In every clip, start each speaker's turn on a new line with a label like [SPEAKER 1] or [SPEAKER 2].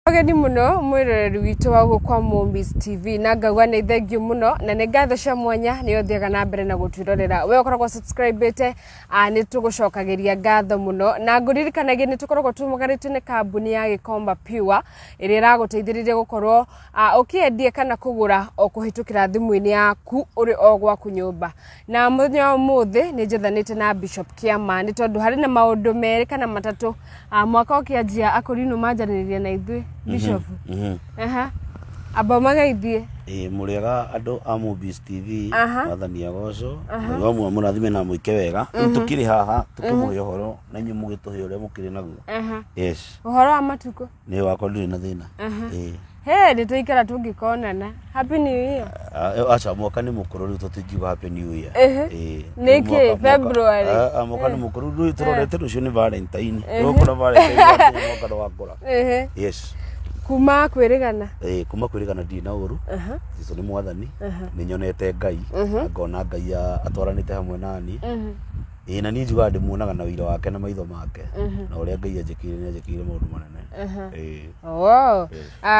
[SPEAKER 1] Ageni muno mwiroreri witu wa gukwa Movies TV na ngagwa ni thengio muno na ne ngatho cia mwanya ni othiaga na mbere na gutwirorera we ukoragwo subscribete ni tugucokagiria ngatho muno na nguririkanagie ni tukoragwo tumugarite ni kambuni ya Gikomba Pure iria iraguteithiriria gukorwo ukiendie kana kugura o kuhitukira thimu-ini yaku uri o gwaku nyumba na muthenya wa muthi ni njethanite na Bishop Kiama ni tondu hari na maundu meri kana matatu mwaka ukianjia akorino manjaniriria na ithui Bishop. Aba magaithie.
[SPEAKER 2] Muriaga andu a Movies TV wathani agoco. Wamwe murathime na muike wega. Tukiri haha tukimuhe horo na inyu mugituhe uria mukiri naguo. Yes.
[SPEAKER 1] Uhoro wa matuko.
[SPEAKER 2] Ni wako ndiri na thina.
[SPEAKER 1] He ndituikara tungikonana. Happy New Year.
[SPEAKER 2] Acha mwaka ni mukuru riu tutingiuga Happy New Year.
[SPEAKER 1] Niki February.
[SPEAKER 2] Mwaka ni mukuru riu turorete rucio ni Valentine. Rukora Valentine mwaka ndo wakora. Yes.
[SPEAKER 1] Kuma kwirigana
[SPEAKER 2] kuma kwirigana ndi na uru ico ni mwathani ni nyonete Ngai ngona Ngai atwaranite hamwe nani na ni njuga ndi muonaga na wira wake na maitho make na uria Ngai anjikire ni anjikire maundu manene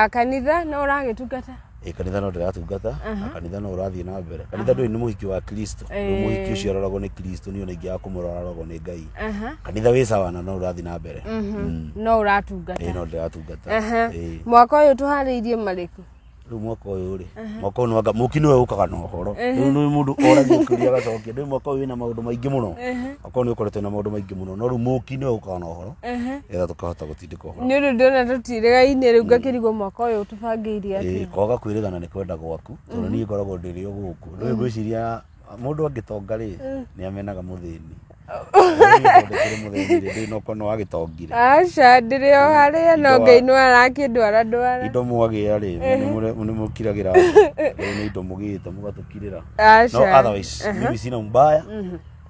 [SPEAKER 2] kanitha no uragitungata kanitha no ndiratungata kanitha no urathie na mbere kanitha ndui ni muhiki wa Kristo muhiki ucio aroragwo ni Kristo ni ona ingi akumuroragwo ni Ngai kanitha wi sawa na no urathie na mbere
[SPEAKER 1] no uratungata
[SPEAKER 2] no ndiratungata
[SPEAKER 1] mwaka uyu tuhariirie mariku
[SPEAKER 2] riu mwaka uyu ri mwaka uyu nwanga muki niwe ukaga na uhoro riu ni mundu oragia kuria gacokia ndi mwaka uyu wina maundu maingi muno mwaka uyu ukoretwo na maundu maingi muno no riu muki niwe ukaga na uhoro etha tukahota gutindika uhoro
[SPEAKER 1] ni ru ndona tutirigaine riu ngakirigwo mwaka uyu tubangiirie ati
[SPEAKER 2] koga kwirigana ni kwenda gwaku tondu ni ngoragwo ndiri o guku riu ngwiciria mundu angitonga ri ni amenaga muthini
[SPEAKER 1] Asha ndirio haria no Ngai no arakindwara ndwara
[SPEAKER 2] indo mwagia ri ni mukiragira ni indo mugite mugatukirira no otherwise mimi sina mbaya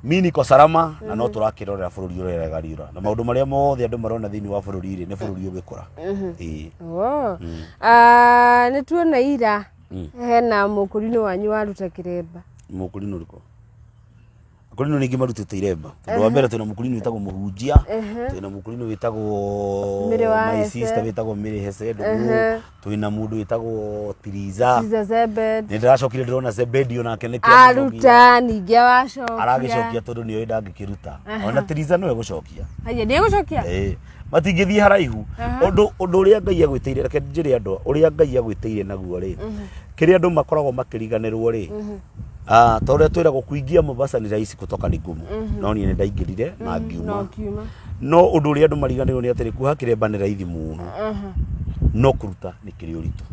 [SPEAKER 2] mimi niko salama na no turakirorera bururi urega riura na maundu maria mothe andu marona thini wa bururi ri ni bururi ugikura
[SPEAKER 1] ni tuona ira hena mukurino wanyu waruta kiremba
[SPEAKER 2] mukurino riko mukurino ningi marutite iremba tondu wa mbere tuna mukurino witagwo muhunjia tuna mukurino witagwo my sister witagwo Mary Hesedo tuna mundu witagwo Tiriza
[SPEAKER 1] Zebed
[SPEAKER 2] ni ndiracokire ndirona Zebed ona kene
[SPEAKER 1] kira aruta ningi wacokia
[SPEAKER 2] aragicokia tondu ni oida ngikiruta ona Tiriza no egucokia
[SPEAKER 1] haya ni egucokia
[SPEAKER 2] matingithii haraihu undu uria Ngai agwitiire reke njire andu uria Ngai agwitiire naguo ri kiri andu makoragwo makiriganirwo ri tore twiragwo kuingia Mombasa ni rahisi kutoka ni ngumu no ni ndaingirire na ngiuma no undu uria andu mariganirwo ni atiri kuha kiremba ni raithi muno no kuruta ni kiri uritu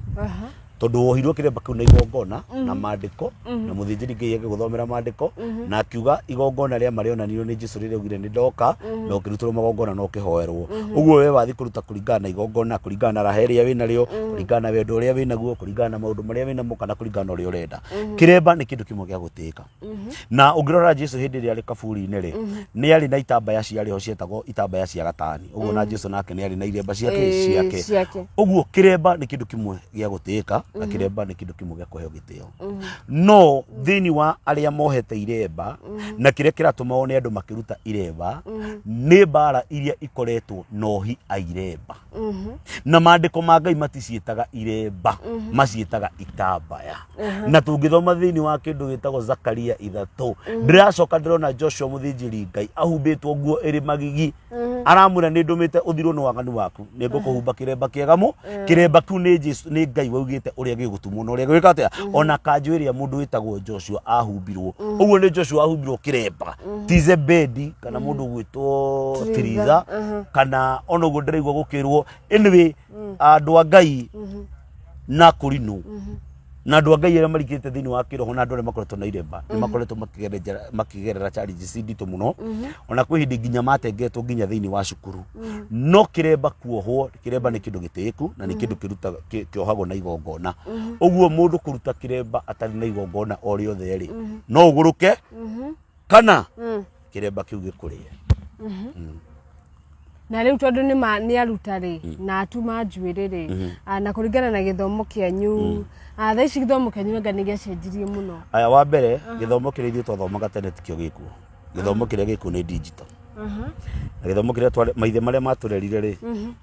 [SPEAKER 2] tondu wohirwo kiremba kiu na igongona na mandiko na muthinjiri Ngai agiguthomera mandiko na akiuga igongona ria marionanirwo ni Jesu riria ugire ni ndoka no kiruturwo magongona no kihoerwo uguo we wathi kuruta kuringana na igongona kuringana na raheri ya wina rio kuringana na wendo uria wina guo kuringana na maundu maria wina mo kana kuringana uria urenda kiremba ni kindu kimwe gia gutika na ungirora Jesu hindi ria kaburi-ini ri ni ari na itambaya ciari ho cietagwo itambaya cia gatani uguo na Jesu nake ni ari na iremba ciake uguo kiremba ni kindu kimwe gia gutika na kiremba ni kindu kimwe gia kuheo gitio no thini wa aria mohete iremba na kiria kiratuma one andu makiruta iremba ni bara iria ikoretwo nohi a iremba na mandiko ma Ngai maticietaga iremba macietaga itambaya na tungithoma thini wa kindu gitagwo Zakaria 3 ndiracoka ndirona Joshua muthinjiri Ngai ahumbitwo nguo iri magigi aramura ni ndumite uthirwo ni waganu waku ni ngukuhumba kiremba kiegamo kiremba kiu ni Jesu ni Ngai waugite uria gigutumwo na uria gwika atia ona kanju iria mundu witagwo Joshua ahumbirwo uguo ni Joshua ahumbirwo kiremba ti Zebedi kana mundu gwitwo Tiriza kana ono guo ndiraigwa gukirwo anyway andu a Ngai na kurino na andu a Ngai aria marikite thini wa kiroho na andu aria makoretwo na iremba ni makoretwo makigerera challenges nditu muno ona kwi hindi nginya matengetwo nginya thini wa cukuru no kiremba kuohwo kiremba ni kindu gitiku na ni kindu kiruta kiohagwo na igongona uguo mundu kuruta kiremba atari na igongona o riothe ri no uguruke kana kiremba kiu gikurie
[SPEAKER 1] na riu tondu ni aruta ri na atuma njuiri ri na kuringana na githomo kianyu thaa ici githomo kianyu nga ni giacenjirie muno
[SPEAKER 2] aya wa mbere githomo kiria ithuĩ twathomaga tene tikio gikuo githomo kiria gikuo ni digital na githomo kiria maithe maria maturerire ri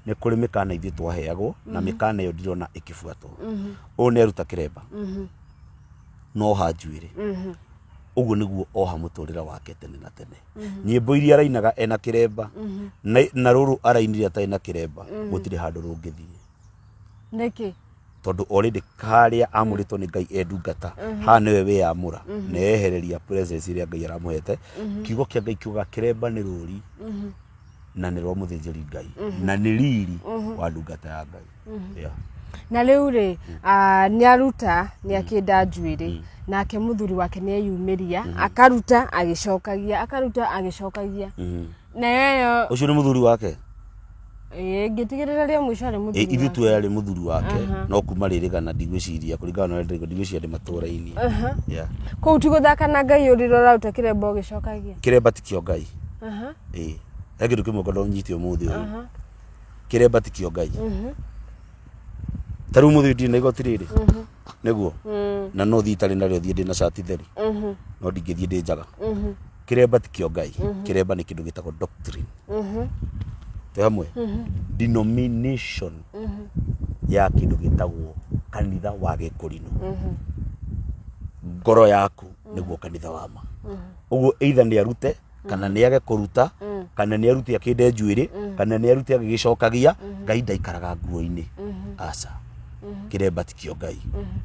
[SPEAKER 2] ni kuri mikana ithuĩ twaheagwo na mikana iyo ndirona ikibuatwo ũũ nĩ aruta kĩremba no ha njuĩrĩ ũguo nĩguo oha mũtũrĩre wake tene na tene nyĩmbo iria arainaga ena kĩremba na rũrũ arainire atarĩ na kĩremba gũtirĩ handũ rũngĩthiĩ
[SPEAKER 1] nĩkĩ
[SPEAKER 2] tondu already karia amũrĩtwo nĩ Ngai endungata ha nĩwe wĩamũra na ehereria presence iria Ngai aramũhete kiugo kĩa Ngai kiuga kĩremba nĩ rũri na nĩ rwa mũthĩnjĩri Ngai na nĩ riri wa ndungata ya Ngai
[SPEAKER 1] na rĩu rĩ nĩ aruta nĩ akĩnda njuĩrĩ nake mũthuri wake nĩ eyumĩria akaruta agĩcokagia na yeye
[SPEAKER 2] ũcio nĩ mũthuri wake
[SPEAKER 1] ngĩtigĩrĩra rĩa mũico arĩ mũthuri wake
[SPEAKER 2] ithuĩ tuoya arĩ mũthuri wake no kuma rĩrĩgana ndigwĩciria kũringana na ndigwĩciria ndĩ matũũra-inĩ
[SPEAKER 1] kũu ti gũthaka na Ngai ũrĩra ũraruta kĩremba ũgĩcokagia
[SPEAKER 2] kĩremba ti kĩo Ngai he kĩndũ kĩmwe ngona ũnyite ũmũthĩ ũyũ kĩremba ti kĩo Ngai tarĩu mũthĩ ndĩ na igoti rĩrĩ nĩguo na no thiĩ itarĩ narĩo thiĩ ndĩ na cati theri no ndingĩthiĩ ndĩ njaga kĩremba ti kĩo Ngai kĩremba nĩ kĩndũ gĩtagwo doctrine te hamwe denomination ya kĩndũ gĩtagwo kanitha wa gĩkũrinũ ngoro yaku nĩguo kanitha wa ma ũguo either nĩ arute kana nĩ age kũruta kana nĩ arute akĩnde njuĩrĩ kana nĩ arute agĩcokagia Ngai ndaikaraga nguo-inĩ aca kĩremba ti kĩo Ngai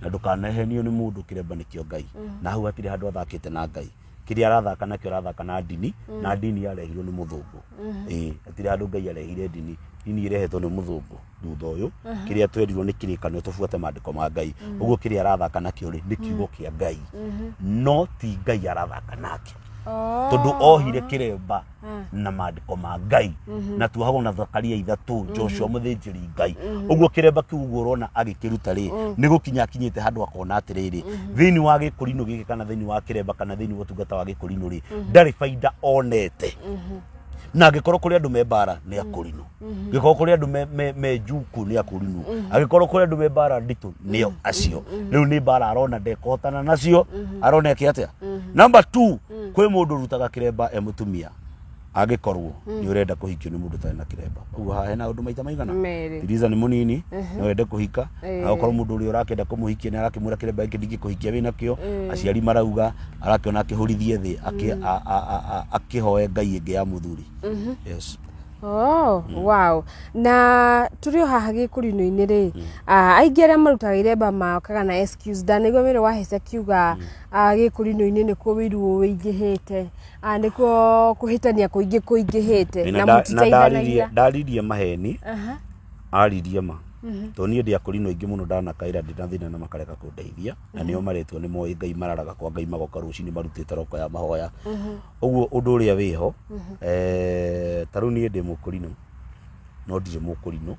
[SPEAKER 2] na ndũkanehenio nĩ mũndũ kĩremba nĩ kĩo Ngai na hau hatirĩ handũ athakĩte na Ngai kĩrĩa arathaka nakĩo arathaka na ndini na ndini yarehirwo nĩ mũthũngũ hatirĩ handũ Ngai arehire ndini irehetwo nĩ mũthũngũ thutha ũyũ kĩrĩa twerirwo nĩ kĩrĩkanĩro tũbuate maandĩko ma Ngai ũguo kĩrĩa arathaka nakĩo rĩ nĩ kiugo kĩa Ngai no ti Ngai arathaka nakĩo tondu ohire kĩremba na maandĩko ma Ngai na tuohagwo na Zakaria 3 Joshua mũthĩnjĩri Ngai ũguo kĩremba kĩu ũguo ũrona agĩkĩruta rĩ nĩ gũkinya akinyĩte handũ akona atĩrĩrĩ thĩinĩ wa gĩkũrinũ gĩkĩ kana thĩinĩ wa kĩremba kana thĩinĩ wa ũtungata wa gĩkũrinũ rĩ ndarĩ baida onete na angĩkorwo kũrĩ andũ me mbara nĩ akũrinũ angĩkorwo kũrĩ andũ me njuku nĩ akũrinũ angĩkorwo kũrĩ andũ me mbara nditũ nĩo acio rĩu nĩ mbara arona ndekũhotana nacio arona eke atĩa number 2 kwĩ mũndũ ũrutaga kĩremba mũtumia angĩkorwo nĩ ũrenda kũhikio nĩ mũndũ ũtarĩ na kĩremba ũguo haha hena ũndũ maita maigana Tiriza nĩ mũnini no wende kũhika na okorwo mũndũ ũrĩa ũrakĩenda kũmũhikia nĩ arakĩmwĩra kĩremba gĩkĩ ndingĩkũhikia wĩna kĩo aciari marauga arakĩona akĩhũrithie thĩ akĩhoe Ngai ĩngĩ ya mũthuri yes
[SPEAKER 1] wow na tũrĩ o haha gĩkũrinũ-inĩ rĩ aingĩ arĩa marutaga iremba maokaga na excuse ndanigua wĩra wa Hece akiuga gĩkũrinũ-inĩ nĩkuo wĩiru ũingĩhĩte nĩkuo kũhĩtania kũingĩ kũingĩhĩte na mũtiteithanagia
[SPEAKER 2] ndaririe maheni aririe ma to niĩ ndĩ akũrinũ aingĩ mũno ndanakaĩra ndĩ na thĩna na makareka kũndeithia na nĩo maretwo nĩ moĩ Ngai mararaga kwa Ngai magoka rũcinĩ marutĩte roko ya mahoya ũguo ũndũ ũrĩa wĩho tarĩu niĩ ndĩ mũkũrinũ no ndirĩ mũkũrinũ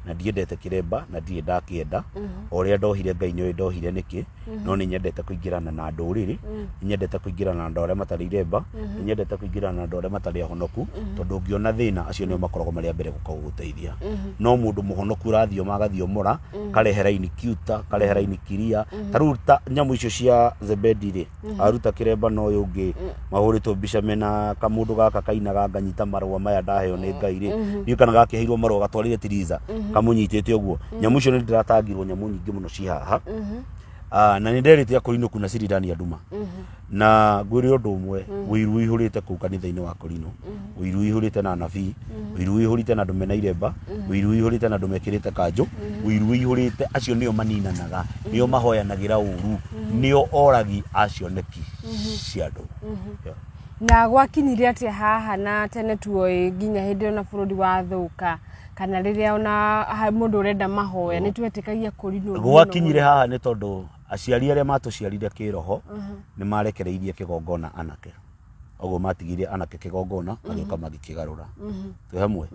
[SPEAKER 2] na ndiendete kĩremba na ndirĩ ndakĩenda o ũrĩa ndohire Ngai nĩoĩ ndohire nĩkĩ no nĩ nyendete kũingĩrana na ndũrĩrĩ nĩ nyendete kũingĩrana na andũ arĩa matarĩ iremba nĩ nyendete kũingĩrana na andũ arĩa matarĩ ahonoku tondũ ũngĩona thĩna acio nĩo makoragwo marĩ a mbere gũka gũgũteithia no mũndũ mũhonoku ũrathioma agathiomora karehe raini kiuta karehe raini kiria tarĩu ta nyamũ icio cia Zebedi rĩ aruta kĩremba no ũyũ ũngĩ mahũrĩtwo mbica mena kamũndũ gaka kainaga nganyita marũa maya ndaheo nĩ Ngai rĩ niĩ kana gakĩheirwo marũa gatwarire Tiriza kamunyitĩte ũguo nyamũ icio nĩ ndĩratangirwo nyamũ nyingĩ mũno ci haha na nĩ nderĩte akũrinũ kuna Cirirania nduma na ngwĩre ũndũ ũmwe ũiru ũihũrĩte kũu kanitha-inĩ wa Kũrinũ ũiru ũihũrĩte na anabii ũiru ũihũrĩte na andũ mena iremba ũiru ũihũrĩte na andũ mekĩrĩte kanjũ ũiru ũihũrĩte acio nĩo maninanaga nĩo mahoyanagĩra ũru nĩo oragi acioneki cia andũ
[SPEAKER 1] na gwakinyire atĩa haha na tene tuoĩ nginya hĩndĩ ona bũrũri wathũka kana rĩrĩa ona mũndũ ũrenda mahoya nĩ twetĩkagia Kũrinũ
[SPEAKER 2] gwakinyire haha nĩ tondũ aciari arĩa matũciarire kĩroho nĩ marekereirie kĩgongona anake ũguo matigire anake kĩgongona magĩũka magĩkĩgarũra twĩ hamwe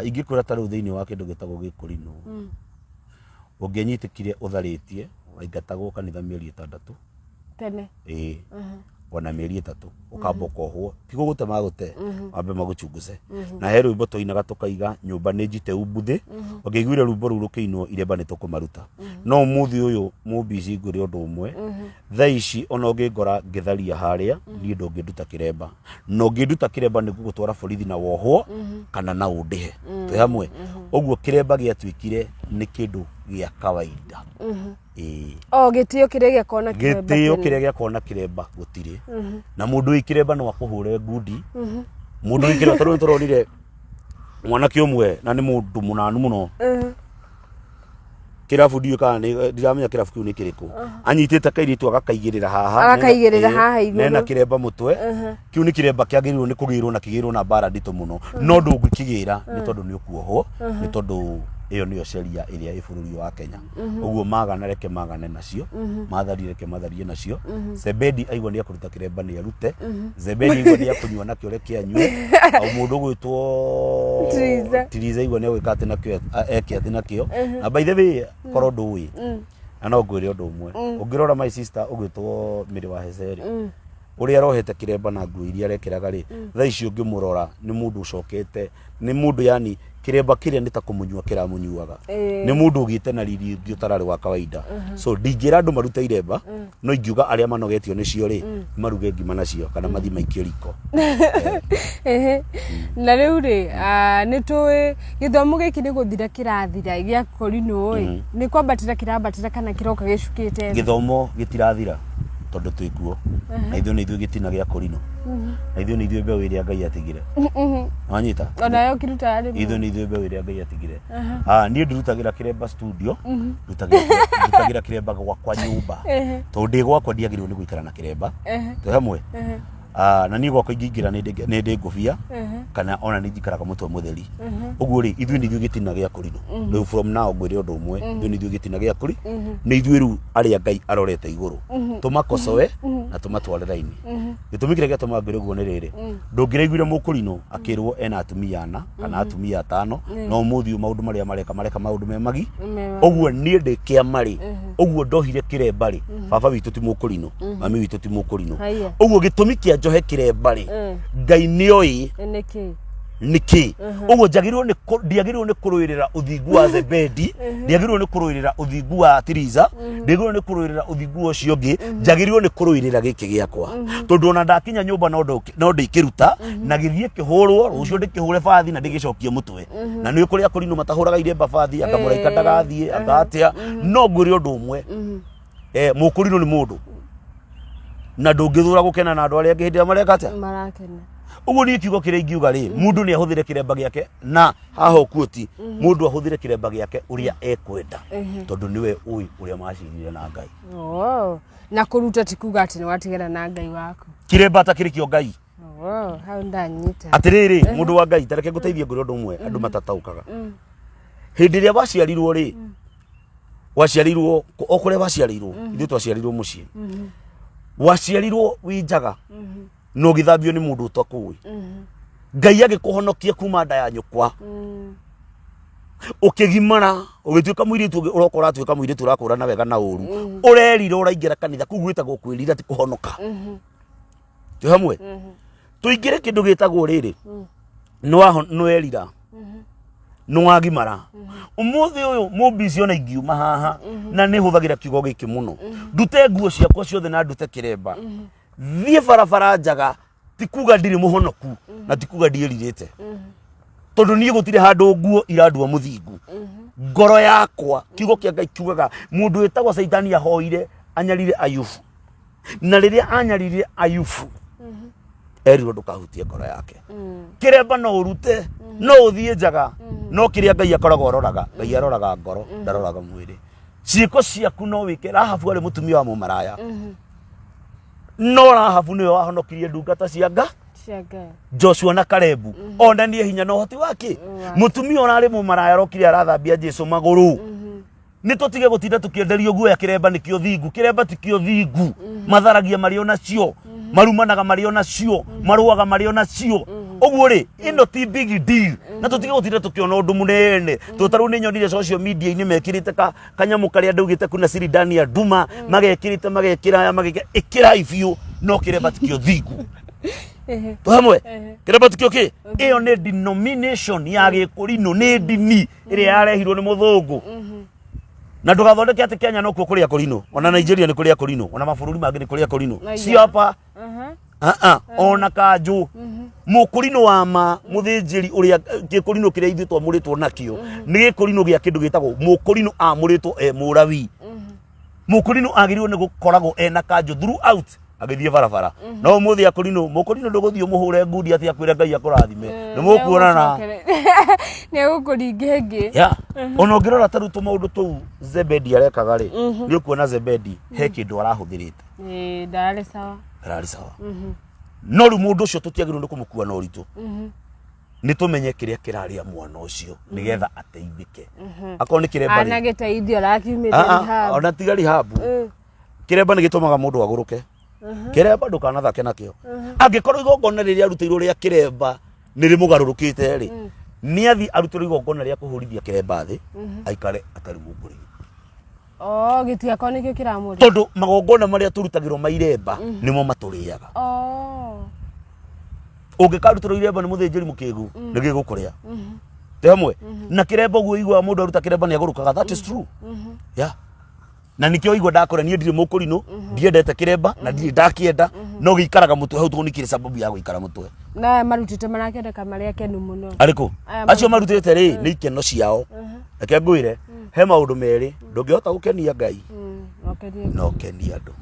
[SPEAKER 2] ingĩkwĩra tarĩu thĩinĩ wa kĩndũ gĩtagwo gĩkũrinũ ũngĩnyitĩkire ũtharĩtie waingatagwo kanitha mĩeri 6
[SPEAKER 1] tene
[SPEAKER 2] ona mĩeri 3 ukamba koho tigo gute magute ambe maguchunguze na he rwimbo toinaga tukaiga nyumba nĩ njite umbuthi ũngĩiguire rwimbo rũu rũkĩinwo iremba nĩ tũkũmaruta no mũthĩ ũyũ mũbici ngũrĩ ũndũ ũmwe thaa ici ona ũngĩngora ngĩtharia harĩa niĩ ndũngĩnduta kĩremba no ngĩnduta kĩremba nĩ gũgũtwara borithi na wohwo kana na ũndĩhe twĩ hamwe ũguo kĩremba gĩatuĩkire nĩ kĩndũ gĩa kawaida
[SPEAKER 1] gĩtĩo kĩrĩa gĩakona kĩremba
[SPEAKER 2] gĩtĩo kĩrĩa gĩakona kĩremba gũtirĩ na mũndũ wĩ kĩremba no akũhũre ngundi mũndũ wĩ kĩremba tondũ tũronire mwanake ũmwe na nĩ mũndũ mũnanu mũno kirabu ndiyo kana ndiramenya kirabu kiu nĩ kĩrĩkũ anyitĩte kairĩtu agakaigĩrĩra haha igũrũ nena kĩremba mũtwe kiu nĩ kĩremba kĩagĩrĩirwo nĩ kũgĩrwo na kĩgĩrwo na bara nditũ mũno no ndũngĩkĩgĩra nĩ tondũ nĩ ũkuohwo nĩ tondũ iyo niyo sheria iria ĩ bũrũri wa Kenya ũguo magana reke magane nacio mathari reke matharie nacio Zebedi aigua nĩ akũruta kĩremba nĩ arute Zebedi aigua nĩ akũnyua nakĩo reke anyue au mũndũ gwĩtwo Tiriza aigua nĩ agwĩka atĩ nakĩo eke atĩ nakĩo na by the way korwo ndũĩ na no ngwĩre ũndũ ũmwe ũngĩrora my sister ũgwĩtwo Mĩrĩ wa Heceri ũrĩa arohete kĩremba na nguo iria arekĩraga rĩ thaa ici ũngĩmũrora nĩ mũndũ ũcokete nĩ mũndũ yani kĩremba kĩrĩa nĩ ta kũmũnyua kĩramũnyuaga nĩ mũndũ ũgĩte na riri ũngĩ ũtararĩ wa kawaida so ndingĩra andũ marute iremba no ingiuga arĩa manogetio nĩcio rĩ maruge ngima nacio kana mathi maikio riko
[SPEAKER 1] na rĩu rĩ nĩ tũĩ gĩthomo gĩkĩ nĩ gũthira kĩrathira gĩa korinũ ĩ nĩ kwambatĩra kĩrambatĩra kana kĩroka gĩcukĩte
[SPEAKER 2] gĩthomo gĩtirathira tondu twikuo na ithuĩ nĩ ithuĩ gĩtina gĩa korinũ na ithuĩ nĩ ithuĩ mbeũ ĩrĩa Ngai atigire wanyita
[SPEAKER 1] ona yo kiruta arĩ
[SPEAKER 2] ithuĩ nĩ ithuĩ mbeũ ĩrĩa Ngai atigire niĩ ndurutagĩra kĩremba studio ndutagĩra kĩremba gwakwa nyũmba tondũ ndĩ gwakwa ndiagĩrĩirwo nĩ gũikara na kĩremba twĩ hamwe na niĩ gwakwa ingĩingĩra nĩ ndĩ ngũbia kana ona nĩ njikaraga mũtwe mũtheri ũguo rĩ ithuĩ nĩ ithuĩ gĩtina gĩa korinũ rĩu from now ngwĩre ũndũ ũmwe ithuĩ nĩ ithuĩ gĩtina gĩa korinũ nĩ ithuĩ rĩu arĩa Ngai arorete igũrũ tũmakocoe na tũmatware raini gĩtũmi kĩrĩa gĩatũma ngwĩre ũguo nĩ rĩrĩ ndũngĩraiguire mũkorinũ akĩrwo ena atumia 4 kana atumia 5 no mũthĩ maũndũ marĩa mareka maũndũ me magi ũguo niĩ ndĩ kĩama rĩ ũguo ndohire kĩremba rĩ baba witũ ti mũkorinũ mami witũ ti mũkorinũ ũguo gĩtũmi kĩa njohe kĩremba rĩ Ngai nĩoĩ nĩkĩ ũguo ndiagĩrĩirwo nĩ kũrũĩrĩra ũthingu wa Zebedi ndiagĩrĩirwo nĩ kũrũĩrĩra ũthingu wa Tiriza ndiagĩrĩirwo nĩ kũrũĩrĩra ũthingu ũcio ũngĩ njagĩrĩirwo nĩ kũrũĩrĩra gĩkĩ gĩakwa tondũ ona ndakinya nyũmba no ndĩkĩruta na gĩthiĩ kĩhũrwo rũciũ ndĩkĩhũre bathi na ndĩgĩcokie mũtwe na nĩ kũrĩa korinũ matahũraga iremba bathi anga mũraika ndagathiĩ anga atĩa no ngwĩre ũndũ ũmwe mũkorinũ nĩ mũndũ na ndũngĩthũra gũkena na andũ arĩa angĩ hĩndĩ ĩrĩa mareka atĩa
[SPEAKER 1] marakena
[SPEAKER 2] ũguo niĩ kiugo kĩrĩa ingiuga rĩ mũndũ nĩ ahũthĩre kĩremba gĩake na haha ũkuoti mũndũ ahũthĩre kĩremba gĩake ũrĩa ekwenda tondũ nĩwe ũĩ ũrĩa macirire na Ngai
[SPEAKER 1] na kũruta ti kuga atĩ nĩ watigana na Ngai waku
[SPEAKER 2] kĩremba ta kĩrĩ kĩo Ngai
[SPEAKER 1] hau ndanyita
[SPEAKER 2] atĩrĩrĩ mũndũ wa Ngai tareke ngũteithie ngũrĩ ũndũ ũmwe andũ matataũkaga hĩndĩ ĩrĩa waciarirwo rĩ waciarirwo o kũrĩa waciarirwo ithuĩ twaciarirwo mũciĩ waciarirwo winjaga no gĩthambio nĩ mũndũ ũtakũĩ Ngai agĩkũhonokia kuma nda ya nyũkwa ũkĩgimara ũgĩtuĩka mũirĩtu ũrokora atuĩka mũirĩtu ũrakũrana wega na ũru ũrerira ũraingĩra kanitha kũu gwĩtagwo kwĩrira ti kũhonoka twĩ hamwe tũingĩre kĩndũ gĩtagwo rĩrĩ nĩwerira nĩwagimara ũmũthĩ ũyũ mũbici ona ingiuma haha na nĩ hũthagĩra kiugo gĩkĩ mũno ndute nguo ciakwa ciothe na ndute kĩremba thiĩ barabara njaga ti kuga ndirĩ mũhonoku na ti kuga ndiĩrirĩte tondũ niĩ gũtirĩ handũ nguo irandua mũthingu ngoro yakwa kiugo kĩa Ngai kiugaga mũndũ wĩtagwo Saitani ahoire anyarire Ayubu na rĩrĩa anyarire Ayubu erirwo ndũkahutie ngoro yake kĩremba no ũrute no ũthiĩ njaga no kĩrĩa Ngai akoragwo aroraga Ngai aroraga ngoro ndaroraga mwĩrĩ ciĩko ciaku no wĩke Rahabu arĩ mũtumia wa mũmaraya no Rahabu nĩwe wahonokirie ndungata cia Ngai Joshua na Kalebu onanie hinya na ũhoti wake mũtumia ona arĩ mũmaraya rokire arathambia Jesũ magũrũ nĩ tũtige gũtinda tũkĩenderio guoya kĩremba nĩkĩo thingu kĩremba ti kĩo thingu matharagia marĩ onacio marumanaga marĩ onacio marũaga marĩ onacio ũguo rĩ ĩno ti big deal na tũtige gũtinda tũkĩona ũndũ mũnene tũtarũ nĩ nyonire social media-inĩ mekĩrĩte kanyamũ karĩa ndaugĩte kuna Siri Dania Duma magekĩrĩte magekĩra ĩkĩrai biũ no kiremba tikio thingu to hamwe kiremba tikio ki iyo ni denomination ya Gĩkũrinũ ni dini ĩrĩa yarehirwo ni muthungu na ndugathondeke ati Kenya no kuo kuria Kũrinũ ona Nigeria ni kuria Kũrinũ ona mabũrũri mangĩ ni kuria Kũrinũ si hapa ona Kanjũ Mũkũrinũ wa ma mũthĩnjĩri ũrĩa Gĩkũrinũ kĩrĩa ithuĩ twamũrĩtwo nakĩo nĩ Gĩkũrinũ gĩa kĩndũ gĩtagwo Mũkũrinũ amũrĩtwo mũrawi Mũkũrinũ agĩrĩirwo nĩ gũkoragwo ena Kanjũ throughout agĩthiĩ barabara no mũthĩ Akũrinũ Mũkũrinũ ndũgũthiĩ mũhũre ngundi atĩ akwĩre Ngai akũrathime nĩ mũkuonana
[SPEAKER 1] nĩ gũkũringe ngĩ
[SPEAKER 2] ona ũngĩrora ta rĩu tũmaũndũ tũu Zebedi arekaga rĩ nĩ ũkuona Zebedi he kĩndũ arahũthĩrĩte
[SPEAKER 1] ndarĩ sawa
[SPEAKER 2] no rĩu mũndũ ũcio tũtiagĩrĩirwo nĩ kũmũkua na ũritũ nĩ tũmenye kĩrĩa kĩrarĩa mwana ũcio nĩgetha ateithĩke akorwo nĩ kĩremba
[SPEAKER 1] ana gĩteithio arakiumĩte rehab
[SPEAKER 2] ona tiga rehab kĩremba nĩ gĩtũmaga mũndũ agũrũke kĩremba ndũkanathake nakĩo angĩkorwo igongona rĩrĩa arutĩirwo rĩa kĩremba nĩ rĩmũgarũrũkĩte rĩ nĩ athi arutĩirwo igongona rĩa kũhũrithia kĩremba thĩ aikare atarĩ mũmbũrĩ
[SPEAKER 1] gĩtigakorwo nĩkĩo kĩramũrĩa
[SPEAKER 2] tondũ magongona marĩa tũrutagĩrwo mairemba nĩmo matũrĩaga ũngĩkarutĩrwo iremba nĩ mũthĩnjĩri mũkĩgu nĩ gĩgũkũrĩa te hamwe na kĩremba ũguo igua mũndũ aruta kĩremba nĩ agũrũkaga that is true na nikio igua ndakora niĩ ndirĩ Mũkũrinũ ndiendete kĩremba na ndirĩ ndakĩenda no gĩikaraga mũtwe hau tondũ nĩ kĩrĩ sababu ya gũikara mũtwe
[SPEAKER 1] na marutĩte marakendeka marĩa akenu mũno
[SPEAKER 2] arĩkũ acio marutĩte rĩ nĩ ikeno ciao reke ngwĩre he maũndũ merĩ ndũngĩhota gũkenia Ngai no kenia andũ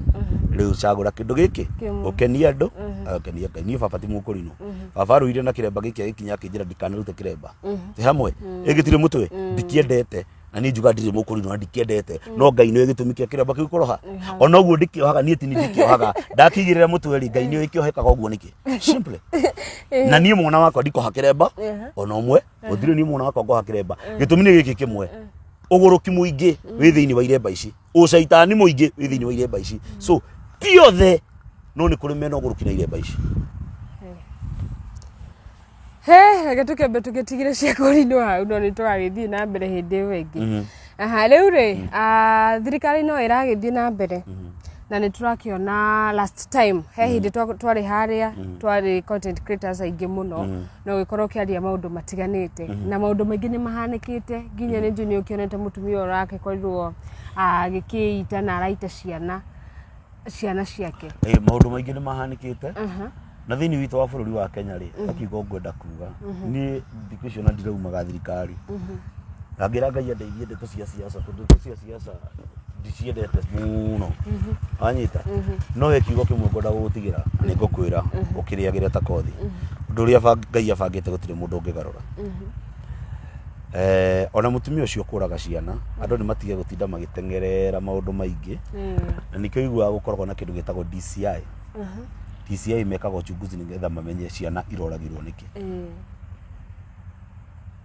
[SPEAKER 2] rĩu cagũra kĩndũ gĩkĩ ũkenia andũ ũkenia Ngai niĩ baba ti Mũkũrinũ baba rũire na kĩremba gĩkĩ gĩkinya kĩnjĩra ndikanarute kĩremba te hamwe ĩgĩtirĩ mũtwe ndikĩendete na niĩ njuga ndirĩ Mũkũrinũ na ndikĩendete no Ngai nĩ gĩtũmi kĩa kĩremba kĩu kũroha ona ũguo ndikĩohaga niĩ ti nĩ ndikĩohaga ndakĩigĩrĩra mũtwe rĩ Ngai nĩ gĩkĩohekaga ũguo nĩkĩ simple na niĩ mwana wakwa ndikoha kĩremba ona ũmwe gũtirĩ niĩ mwana wakwa ngoha kĩremba gĩtũmi nĩ gĩkĩ kĩmwe ũgũrũki mũingĩ wĩ thĩinĩ wa iremba ici ũcaitani mũingĩ wĩ thĩinĩ wa iremba ici so ti othe no nĩ kũrĩ mena ũgũrũki na iremba ici
[SPEAKER 1] reke tũkĩambe tũgĩtigĩre cia Kũrinũ hau no nĩ tũgagĩthiĩ na mbere hĩndĩ ĩyo ĩngĩ rĩu rĩ thirikari no ĩragĩthiĩ na mbere na nĩ tũrakĩona last time he hĩndĩ twarĩ harĩa twarĩ content creators aingĩ mũno no gĩkorwo kĩaria maũndũ matiganĩte na maũndũ maingĩ nĩ mahanĩkĩte nginya nĩ nĩ ũkĩonete mũtumia ũrakĩkorirwo agĩkĩita na araita ciana ciake
[SPEAKER 2] maũndũ maingĩ nĩ mahanĩkĩte na thĩinĩ witũ wa bũrũri wa Kenya rĩ akiuga ngwenda kuga niĩ thikũ icio na ndiraumaga thirikari ngĩra Ngai andeithie ndeto cia siasa tondũ ndeto cia siasa ndiciendete mũno anyita no he kiugo kĩmwe ngwenda gũgũtigĩra nĩ ngũkwĩra ũkĩrĩagĩre ta kothi ũndũ ũrĩa Ngai abangĩte gũtirĩ mũndũ ũngĩgarũra ona mũtumia ũcio kũraga ciana andũ nĩ matige gũtinda magĩtengerera maũndũ maingĩ na nĩkĩo iguaga gũkoragwo na kĩndũ gĩtagwo DCI DCI mekaga uchunguzi nĩgetha mamenye ciana iroragirwo nĩkĩ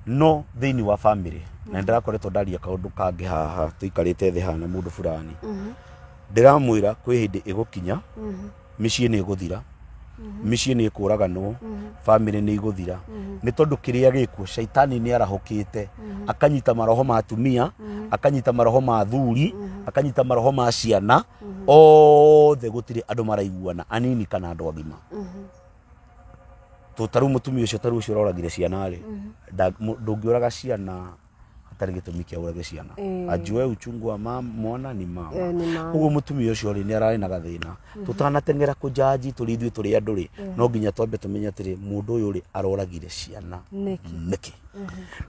[SPEAKER 2] no thĩinĩ wa family na ndĩrakoretwo ndaria kaũndũ kangĩ haha tũikarĩte thĩ hana mũndũ fulani ndĩramwĩra kwĩ hĩndĩ ĩgũkinya mĩciĩ nĩ ĩgũthira mĩciĩ nĩ ĩkũraganwo family nĩ igũthira nĩ tondũ kĩrĩa gĩkuo shaitani nĩ arahũkĩte akanyita maroho ma atumia akanyita maroho ma athuri akanyita maroho ma ciana othe gũtirĩ andũ maraiguana anini kana andũ agima tũtarũ mũtumia ũcio tarũ ũcio ũroragire ciana rĩ ndũngĩũraga ciana hatarĩ gĩtũmi kĩa ũrage ciana ajue uchungu wa mwana ni mama ũguo mũtumia ũcio rĩ nĩ ararĩ na gathĩna tũtanatengera kũjaji tũrĩ ithuĩ tũrĩ andũ rĩ no nginya twambe tũmenye atĩrĩ mũndũ ũyũ rĩ aroragire ciana nĩkĩ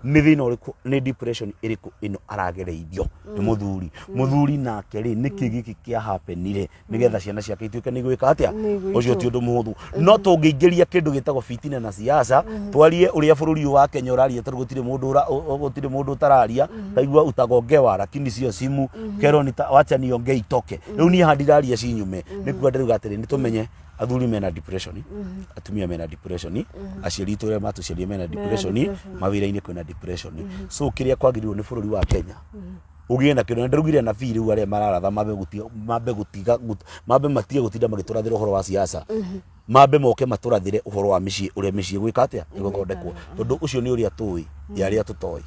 [SPEAKER 2] nĩ thĩna ũrĩkũ nĩ depression ĩrĩkũ ĩno aragereithio nĩ mũthuri nake rĩ nĩkĩ gĩkĩ kĩa happenire nĩgetha ciana ciake ituĩke nĩ gwĩka atĩa ũcio ti ũndũ mũhũthũ no tũngĩingĩria kĩndũ gĩtagwo fitina na siasa twarie ũrĩa bũrũri ũyũ wa Kenya ũraria tondũ gũtirĩ mũndũ ũtararia kaigua utagongewa lakini sio simu kero ni wacha niongee itoke rĩu niĩ handiraria cinyume nĩkuo ndĩruga atĩrĩ nĩ tũmenye athuri mena depression atumia mena depression aciari tũrĩa matuciaria mena depression mawĩra-inĩ kwĩna depression so kĩrĩa kwagĩrĩirwo nĩ bũrũri wa Kenya ũgĩe na kĩndũ na ndĩrugire na biri rĩu arĩa mararatha mambe matige gũtinda magĩtũrathĩra ũhoro wa siasa mambe moke matũrathĩre ũhoro wa mĩciĩ ũrĩa mĩciĩ gwĩka atĩa ĩgũthondekwo tondũ ũcio nĩ ũrĩa tũĩ ya arĩa tũtoĩ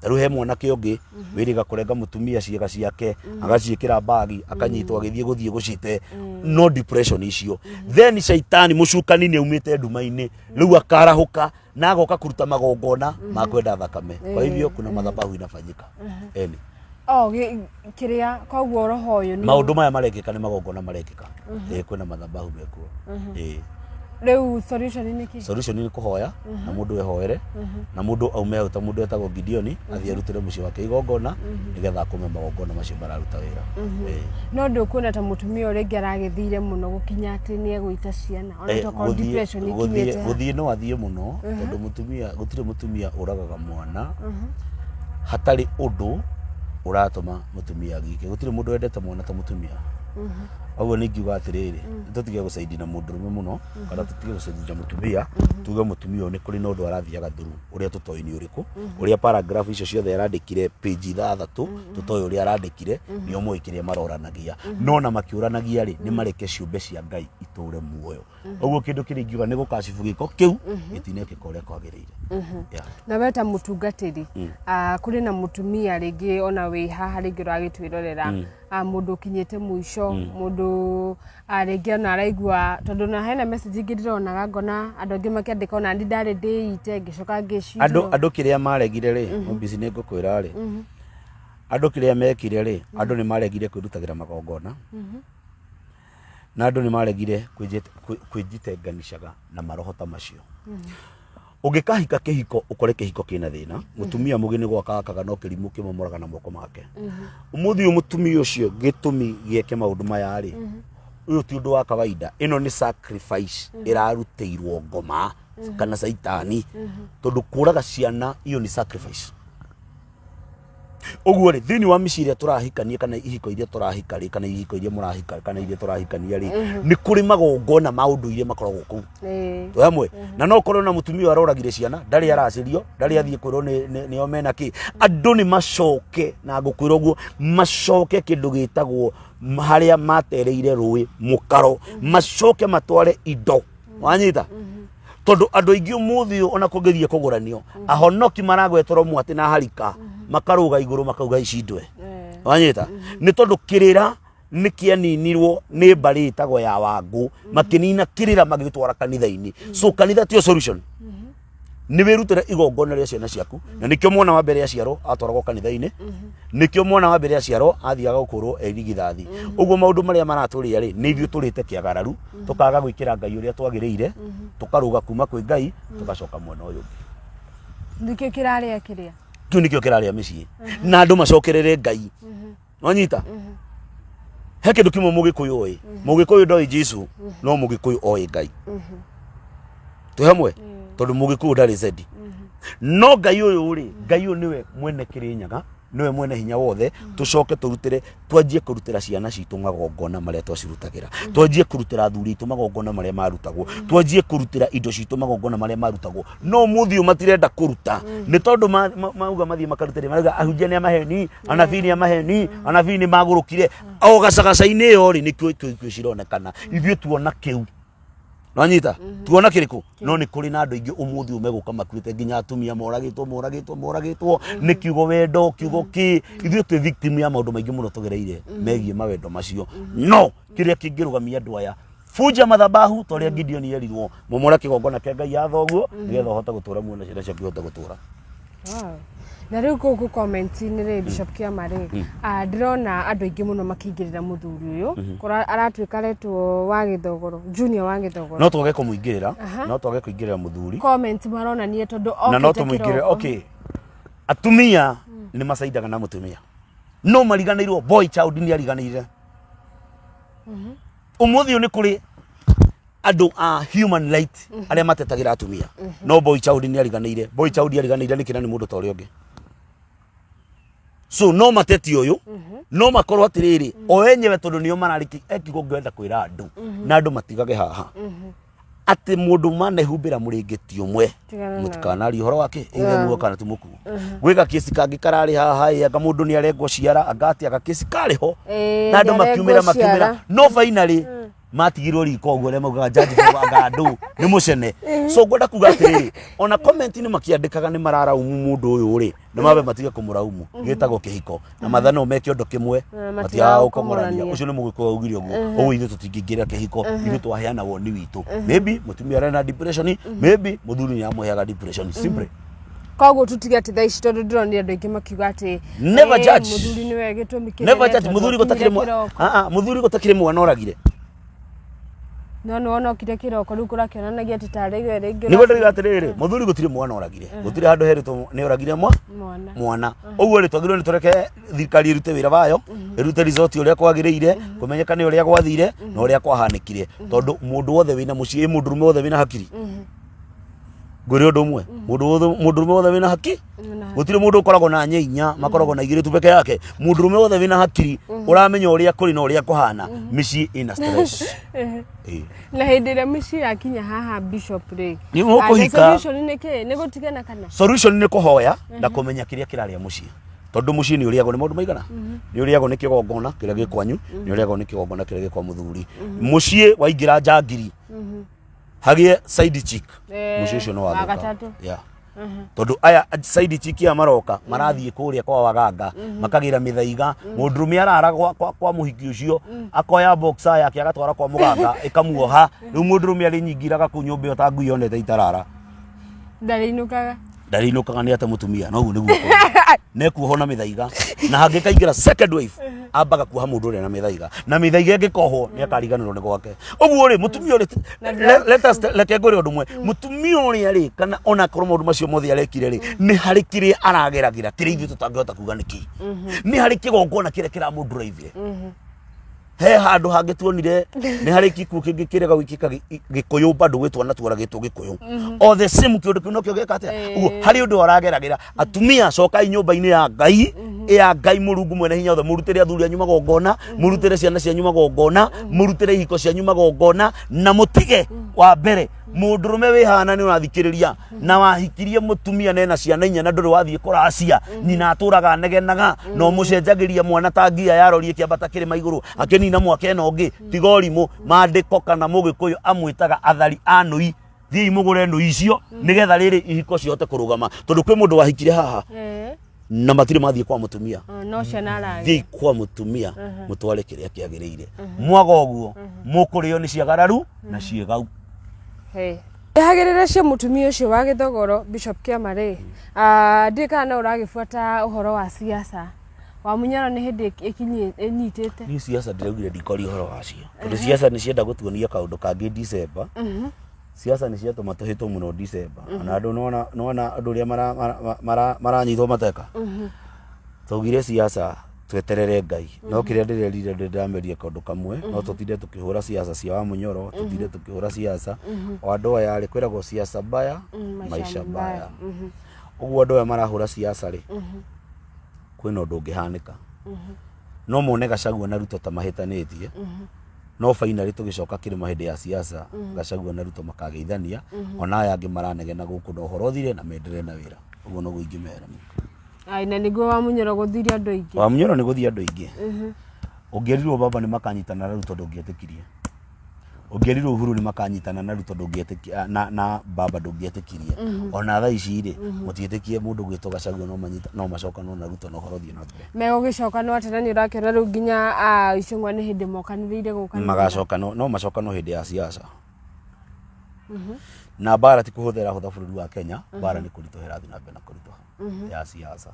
[SPEAKER 2] taru he mwana ke ongi wiriga kurenga mutumia ciega ciake agaciikira bagi akanyitwo agithie gucite no depression icio then shaitani mucukani ni umite ndumaini riu akarahuka na agoka kuruta magongona ma kwenda thakame kwa hivyo kuna madhabahu inafanyika eni
[SPEAKER 1] kiria koguo roho uyu ni
[SPEAKER 2] maundu maya marekika ni magongona marekika kwina madhabahu mekuo
[SPEAKER 1] Reu solution ni ki?
[SPEAKER 2] Solution ni kuhoya na mundu ehoere na mundu aume auta mundu etagwo Gideon athie arutire muci wake igongona nigetha akume magongona macio mararuta wira.
[SPEAKER 1] No ndukuna ta mutumia urengi aragithire muno gukinya ati ni eguita ciana ona to call depression ikinyete.
[SPEAKER 2] Guthie no athie muno tondu mutumia gutire mutumia uragaga mwana hatari undu uratuma mutumia gike gutire mundu endete mwana ta mutumia. Aguo ningiuga atiriri tutige gucaidi na mundurume muno kana tutige gucaidi na mutumia tuge mutumia ni kuri no ndu arathiaga thuru uria tutoi ni uriku uria paragraph icio ciothe yarandikire page 3 tutoi uria arandikire ni omoikirie maroranagia no na makiuranagia ri ni mareke ciumbe cia Ngai iture muoyo. Aguo kindu kiri ngiuga ni gukashifu giko kiu gitinekeka uria kwagirire.
[SPEAKER 1] Na weta mutungatiri kuri na mutumia ringi ona wi haha ringi ragitwirorera mundu kinyete muico mundu ringi ona araigua tondu na hena message ngironaga ngona andu angi makiandika ona ndi ndari ndiite ngicoka ngiciria
[SPEAKER 2] andu kiria maregire ri mbici ni ngukwira ri andu kiria mekire ri andu ni maregire kwirutagira magongona na andu ni maregire kwijitenganishaga na marohota macio. Ugikahika kihiko ukore kihiko kina thina mutumia mugini gwakakaga no kirimu kimomoraga na moko make umuthi umutumia ucio gitumi gieke maundu maya ri uyu ti undu wa kawaida ino ni sacrifice iraruteirwo ngoma kana saitani tondu kuraga ciana iyo ni sacrifice. Oguo ri thini wa miciria turahikania kana ihiko iria turahika ri kana ihiko iria murahika kana iria turahikania ri ni kuri magongona maundu iria makoragwo ku hamwe na no korwo na mutumia aroragire ciana ndari aracirio ndari athie kwirwo ni omena ki andu ni macoke na ngukwira uguo macoke kindu gitagwo haria matereire rui mukaro macoke matware indo wanyita tondu andu ingi umuthi ona kungithie kuguranio ahonoki maragwetoro mwati na harika makaruga iguru makauga icindwe wanyita ni tondu kirira ni kianinirwo ni mbari itagwo ya Wangu makinina kirira magitwara kanitha-ini so kanitha tio solution ni wirutire igongona ria ciana ciaku na nikio mwana wa mbere ya ciaro atwaragwo kanitha-ini nikio mwana wa mbere ya ciaro athiaga gukurwo erigithathi uguo maundu maria maraturia ri ni ithuĩ turite kiagararu tukaga gwikira Ngai uria twagiriire tukaruga kuma kwi Ngai tugacoka mwena uyu
[SPEAKER 1] nikio kiraria kiria
[SPEAKER 2] tu nikio kiraria micii na andu macokerere Ngai wanyita he kindu kimwe mugikuyu oi mugikuyu ndoi Jesu no mugikuyu oi Ngai tu hamwe tondu mugikuyu ndari zedi no Ngai uyu ri Ngai uyu niwe mwene kirinyaga niwe mwene hinya wothe tucoke turutire twanjie kurutira ciana citu magongona maria twacirutagira twanjie kurutira athuri tu magongona maria marutagwo twanjie kurutira indo citu magongona maria marutagwo no muthio matirenda kuruta ni tondu mauga mathie makarutire maruga ahunjia ni amaheni anabii ni amaheni anabii ni magurukire o gacagaca-ini yo ri nikio cironekana ithuĩ tuona kiu Nanyita tuona kiriku no ni kuri na andu ingi umuthi umeguka makuite nginya atumia moragitwo ni kiugo wendo kiugo ki ithuĩ twi victim ya maundu maingi muno tugereire megie mawendo macio no kiria kingirugamia andu aya fuja madhabahu toria Gideon yerirwo mumora kigongona kia Ngai ya thoguo nigetha uhota gutura muona ciana ciaku ihota gutura.
[SPEAKER 1] Na riu guku comment-ini ri Bishop Kiamari ndirona andu aingi muno makingirira muthuri uyu kora aratuika retwo wa Githogoro junior wa Githogoro
[SPEAKER 2] no twage kumuingirira no twage kuingirira muthuri
[SPEAKER 1] comment maronanie tondu
[SPEAKER 2] na no tumuingirire okay atumia ni macaidaga na mutumia no mariganirwo boy child ni ariganire umuthi ni kuri andu a human right aria matetagira atumia no boy child ni ariganire ni kina ni mundu tori onge so no mateti uyu no makorwo atiriri o enyewe tondu nio marariki ekigo ngenda kwira andu na andu matigage haha ati mundu manehumbira muringiti umwe mutikanari horo wake ile muo kana tumuku gwika kesi kangi karari haha anga mundu ni arengwo ciara angati aga kesi kari ho na andu makiumira no finally matigirwo riko guo le mauga jaji anga andu ni mucene so ngwenda kuga atiriri ona comment ni makiandikaga ni mararaumu mundu uyu ri na mabe matige kumuraumu gitagwo kihiko na mathano meke undu kimwe matiao kumurania ucio ni mugiko augire uguo o ithu tutingingira kihiko ithu twaheana woni witu maybe mutumia arena depression maybe muthuri ni amuheaga depression simple
[SPEAKER 1] koguo tutige ati thaa ici tondu ndironire andu aingi makiuga ati
[SPEAKER 2] never judge
[SPEAKER 1] muthuri niwe gitumi kinene
[SPEAKER 2] never judge muthuri gutakire mwana oragire
[SPEAKER 1] no wona kire kiroko riu kurakionanagia ati tarigwe ringi
[SPEAKER 2] ni gutari atiriri muthuri gutire mwana oragire gutire handu herito ni oragire mwana uguo ri twagirwo ni tureke thirikari irute wira wayo irute resort uria kwagiriire kumenyeka ni uria gwathire na uria kwahanikire tondu mundu wothe wina mucii mundurume wothe wina hakiri nguri undu umwe mundurume wothe wina haki gutire mundu ukoragwo na nyeinya makoragwo na igire tu peke yake mundurume wothe wina hakiri uramenya uria kuri na uria kuhana micii ina stress
[SPEAKER 1] na hindira micii yakinya haha bishop ri
[SPEAKER 2] ni mukuhika
[SPEAKER 1] solution ni ki ni gutigana kana
[SPEAKER 2] solution ni kuhoya na kumenya kiria kiraria mucii tondu mucii ni uriago ni maundu maigana ni uriago ni kigongona kiria gikwanyu ni uriago ni kigongona kiria gikwa muthuri mucii waingira njangiri hagie side chick mucii ucio no wathuka tondu aya side chick ya maroka marathie kuria kwa waganga makagira mithaiga mundurume arara kwa muhiki ucio akoya boxer yake agatwara kwa muganga ikamuoha riu mundurume ari nyingiraga ku nyumba yo ta ngui yonete itarara ndarinukaga ni ata mutumia no uguo niguo nekuoho na mithaiga na hangikaingira second wave ambaga kuoha mundu uri na mithaiga na mithaiga ngikoho ni akariganirwo ni gwake uguo ri mutumia uri let us leke ngore undu mwe mutumia uri ari kana ona korwo mundu macio mothe arekire ri ni hari kire arageragira kire ithu tutangihota kuga niki ni hari kigongona kire kira mundu raivire he handu hangituonire ni hari kiku kingi kirega wikika gikuyu bado gwitwa na twara gitu gikuyu o the same kindu kino kio gekate uguo hari undu arageragira atumia cokai nyumba-ini ya ngai murungu mwene hinya othe murutire athuri anyu magongona murutire ciana cianyu magongona murutire ihiko cianyu magongona na mutige wa mbere mundurume wihana ni urathikiriria na wahikirie mutumia nena ciana inya na nduri wathie kuracia nyina aturaga negenaga no mucenjagiria mwana tangia yarorie kiambata kirima iguru akenina mwaka eno ngi tigorimu mandiko kana mugikuyu amwitaga athari anui thii mugure ndu icio nigetha riri ihiko ciote kurugama tondu kwi mundu wahikire haha na matire mathie kwa mutumia
[SPEAKER 1] no cenara
[SPEAKER 2] thii kwa mutumia mutware kiria kiagiriire mwaga uguo mukurio ni ciagararu na ciegau
[SPEAKER 1] hagirira cia mutumia ucio wa Githogoro Bishop Kiamari ndikana uragifuata uhoro wa siasa wa munyaro ni hindi inyitete
[SPEAKER 2] ni siasa ndiraugire ndikori uhoro wacio tondu siasa ni cienda gutuonia kaundu kangi December siasa ni cia tumatuhitwo muno December na andu nona andu ria maranyitwo mateka tugire siasa tweterere ngai no kiria ndirerire ndirameria kaundu kamwe no tutinde tukihura siasa cia wa munyoro tutinde tukihura siasa o andu aya ri kwiragwo siasa baya maisha baya uguo andu aya marahura siasa ri kwina undu ungihanika no mone Gachagua na Ruto ta mahitanitie no finally tugicoka kirima hindi ya siasa Gachagua na Ruto makageithania ona aya angi maranegena guku no horo thire na mendere na wira uguo no guingimera
[SPEAKER 1] ai na niguo wa munyoro guthiria andu aingi
[SPEAKER 2] wa munyoro ni guthia andu aingi ungerirwo baba ni makanyitana na Ruto ndungietikirie ungerirwo Uhuru ni makanyitana na Ruto ndungietikirie na baba ndungietikirie ona thaa ici ri mutietikie mundu gwitwo Gachagua no macoka no na Ruto no horo thie na mbere
[SPEAKER 1] megugicoka no atena ni urakiona riu nginya icungwa ni hindi mokaniriire gukana
[SPEAKER 2] magacoka no macoka no hindi ya siasa na bara ti kuhuthira hutha bururi wa Kenya bara ni kuritohera thina mbere na kuritoha ya siasa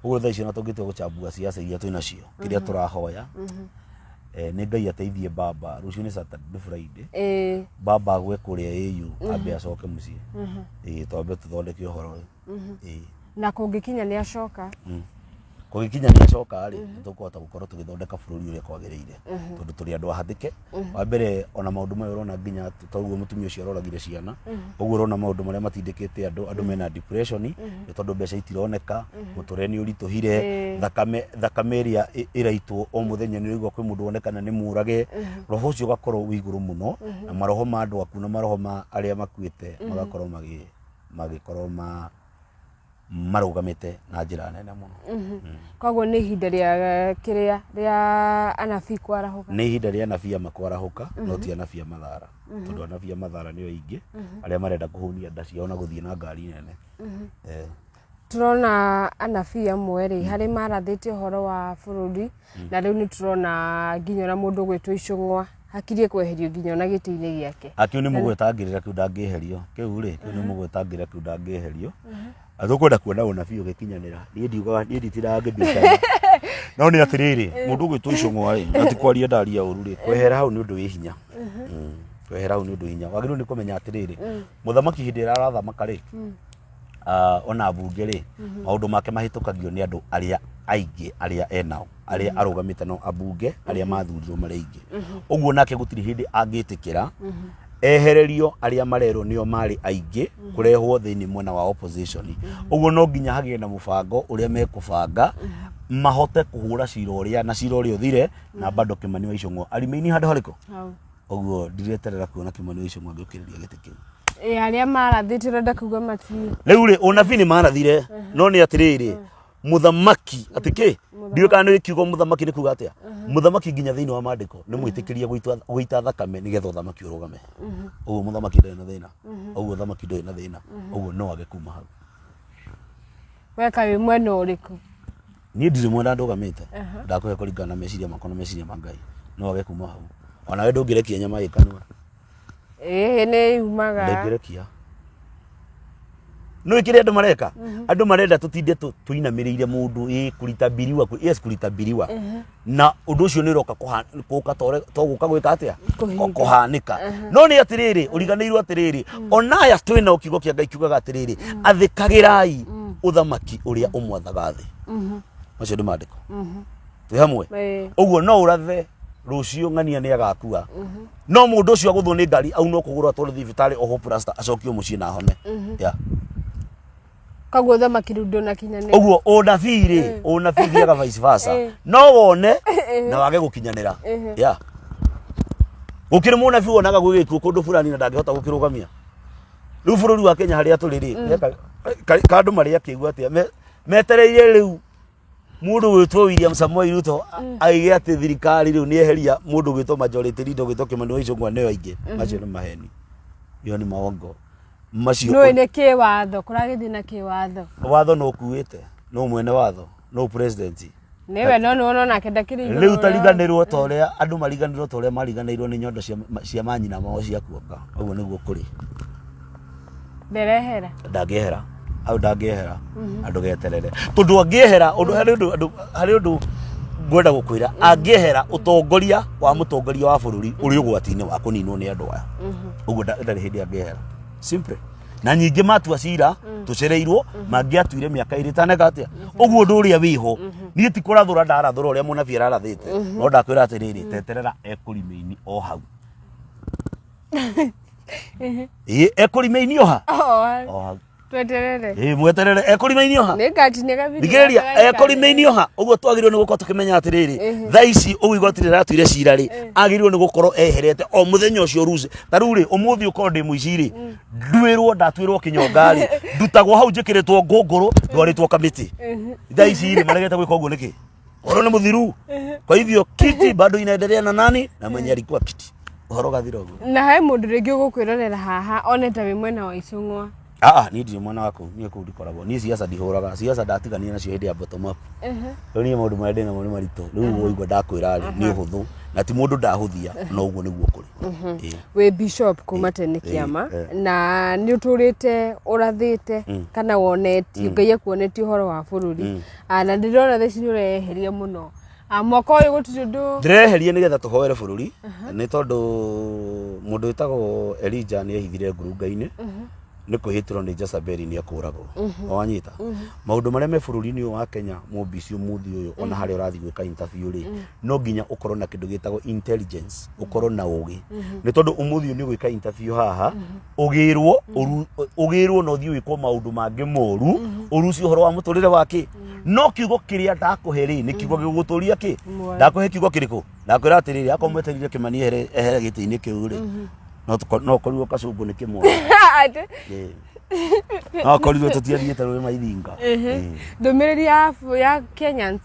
[SPEAKER 2] uguo thaa ici no tungitwe guchambua siasa iria twina cio kiria turahoya ni ngai ateithie baba rucio ni Saturday Friday baba gwe kuria AU ambe acoke mucii twambe tuthondeke uhoro
[SPEAKER 1] na kungikinya ni acoka
[SPEAKER 2] kugikinya ni acoka ri tukuhota gukorwo tugithondeka bururi uria kwagiriire tondu turi andu ahathike wa mbere ona maundu mayo urona nginya toguo mutumia ucio aroragire ciana uguo urona maundu maria matindikite andu mena depression tondu mbeca itironeka mutureni urituhire thakame iria iraitwo o muthenya ni rigwo kwi mundu wonekana ni murage roho ucio gakorwo wiguru muno na maroho ma andu aku na maroho ma aria makuite magakorwo magikorwo marugamite na njira nene muno.
[SPEAKER 1] Koguo ni ihinda ria kiria ria anabii kwarahuka.
[SPEAKER 2] Ni ihinda ria anabii makwarahuka no ti anabii mathara. Tondu anabii mathara nio ingi aria marenda kuhunia nda ciao na guthie na ngari nene.
[SPEAKER 1] Turona anabii amwe ri hari marathite uhoro wa bururi na riu ni turona nginya na mundu gwitwo icungwa hakirie kweherio nginya na giti-ini giake.
[SPEAKER 2] Akiu ni mugwetangirira kiu ndangiherio kiu ri kiu ni mugwetangirira kiu ndangiherio. Atukwenda kuona unabii ugikinyanira ni ndiugaga ni nditira ngibita no ni atiriri mundu gwitwo icungwa ri atikwaria ndaria uru ri kwehera hau ni undu wi hinya. Kwehera hau ni undu hinya wagiru ni kumenya atiriri muthamaki hindi arathamaka ri ona bunge ri maundu make mahitukagio ni andu aria aingi aria enao aria arugamite no abunge aria mathurirwo mari aingi uguo nake gutiri hindi angitikira ehererio aria marero nio mari aingi kurehwo thiini mwena wa opposition uguo no nginya hagie na mubango uria mekubanga mahote kuhura cira uria na cira uria uthire na bado Kimani wa Icung'wa arimeini handu hariko uguo ndireterera kuona Kimani wa Icung'wa ngiukiriria giti kiu
[SPEAKER 1] aria marathite renda kuga mati
[SPEAKER 2] riu ri unabii ni marathire no ni atiriri muthamaki atiki ndiyo kana ni kiugo muthamaki ni kuga atia muthamaki nginya thiini wa mandiko ni mwitikiria guita thakame ni getha uthamaki urugame uguo muthamaki ndari na thina uguo uthamaki ndari na thina uguo no age kuma hau
[SPEAKER 1] weka wi mwena uriku
[SPEAKER 2] ni ndiri mwena ndugamite ndakuhe kuringana na meciria makona meciria mangai no age kuma hau ona we ndungirekia nyama ikanwa
[SPEAKER 1] ni yumaga
[SPEAKER 2] ndungirekia no ikire andu mareka andu marenda tutinde tuinamirire mundu kurita biriwa kurita biriwa na undu ucio ni roka kuka to guka gwika atia kuhanika no ni atiriri uriganiirwo atiriri onaya twina ukigo kia Ngai kiugaga atiriri athikagirai uthamaki uria umwathaga thi macio ndi mandiko twi hamwe uguo no urathe rucio ng'ania ni agakua no mundu ucio aguthwo ni ngari au no kugura twore thibitari oho plasta acokio mucii na hone
[SPEAKER 1] kaguo thamaki ru ndona kinyanira
[SPEAKER 2] uguo unabii ri unabii thiaga vice versa no wone na wage gukinyanira gukire munabii wonaga gwigikuo kundu fulani na ndangihota gukirugamia riu bururi wa Kenya haria turi ri kandu maria kiigua atia metereire riu mundu gwitwo William Samoei Ruto aige ati thirikari riu ni eheria mundu gwitwo majority leader gwitwo Kimani wa Icung'wa neo aingi macio ni maheni yo ni maongo macio
[SPEAKER 1] no ene ke watho kuragithi na ke watho
[SPEAKER 2] no kuite no mwene watho no president
[SPEAKER 1] newe no na kenda kiri
[SPEAKER 2] riu tariganirwo toria andu mariganirwo toria mariganirwo ni nyondo cia manyina mao cia kuonga uguo niguo kuri
[SPEAKER 1] nderehera
[SPEAKER 2] ndangehera au ndangehera andu geterere tondu angiehera undu hari undu ngwenda gukwira angiehera utongoria wa mutongoria wa bururi uri ugwati-ini wa kuninwo ni andu aya uguo ndari hindi angiehera simple na nyingi matua cira tucereirwo mangiatuire miaka iri tanega atia uguo ndu uria wiho ni ti kurathura ndarathura uria munabii arathite no ndakwira atiriri teterera ekurimeini o hau ekurimeini o hau
[SPEAKER 1] tweterere
[SPEAKER 2] mweterere ekurimeini o hau
[SPEAKER 1] ni ngati ni gabi
[SPEAKER 2] thikiriria ekurimeini o hau uguo twagirwo ni gukorwo tukimenya atiriri thaa ici uguo igoti riratuire cira ri agirwo ni gukorwo eherete o muthenya ucio ruze taru ri umuthi ukorwo ndi muici ri ndwirwo ndatwirwo kinyonga ri ndutagwo hau njikiritwo ngunguru ndwaritwo kamiti thaa ici ri maregete gwika uguo niki oro ni muthiru kwa hivyo kiti bado inaendelea na nani na mwenye alikuwa kiti uhoro gathira uguo
[SPEAKER 1] na hai mundu ringi ugukwirorera haha oneta wi mwena wa Icung'wa
[SPEAKER 2] ni ndi mwana wako ni ku ndikoragwo ni siasa ndihuraga siasa ndatigania nacio hindi ya bottom up ni maundu marĩa ndĩ namo nĩ maritũ rĩu ũguo ndakwĩra nĩ ũhũthũ na ti mũndũ ndahuthia no ũguo nĩguo kũrĩ
[SPEAKER 1] we bishop kuma tene kiama na nĩ ũtũrĩte ũrathĩte kana wonetio Ngai akuonetie ũhoro wa bũrũri na ndĩrona thaa ici nĩ ũreheria mũno mwaka ũyũ gũtirĩ ũndũ
[SPEAKER 2] ndĩreheria nĩgetha tũhoere bũrũri nĩ tondũ mũndũ wĩtagwo Elijah nĩ ehithire ngurunga-inĩ ni kuhitirwo ni Jezebeli ni akuragwo wanyita maundu maria me bururi-ini wa Kenya mubici umuthi uyu ona hari urathi gwika interview ri no nginya ukorwo na kindu gitagwo intelligence ukorwo na ugi ni tondu umuthi ni gwika interview haha ugirwo no thii wikwo maundu mangi moru uruci uhoro wa muturire wake no kiugo kiria ndakuhe ri ni kiugo giguturia ki ndakuhe kiugo kiriku ndakwira atiriri akomweterire Kimani ehere giti-ini kiu ri no koruo kacumbu ni kimwe korirwe tutiathiĩte rũĩ maithinga
[SPEAKER 1] ndũmĩrĩri ya Kenyans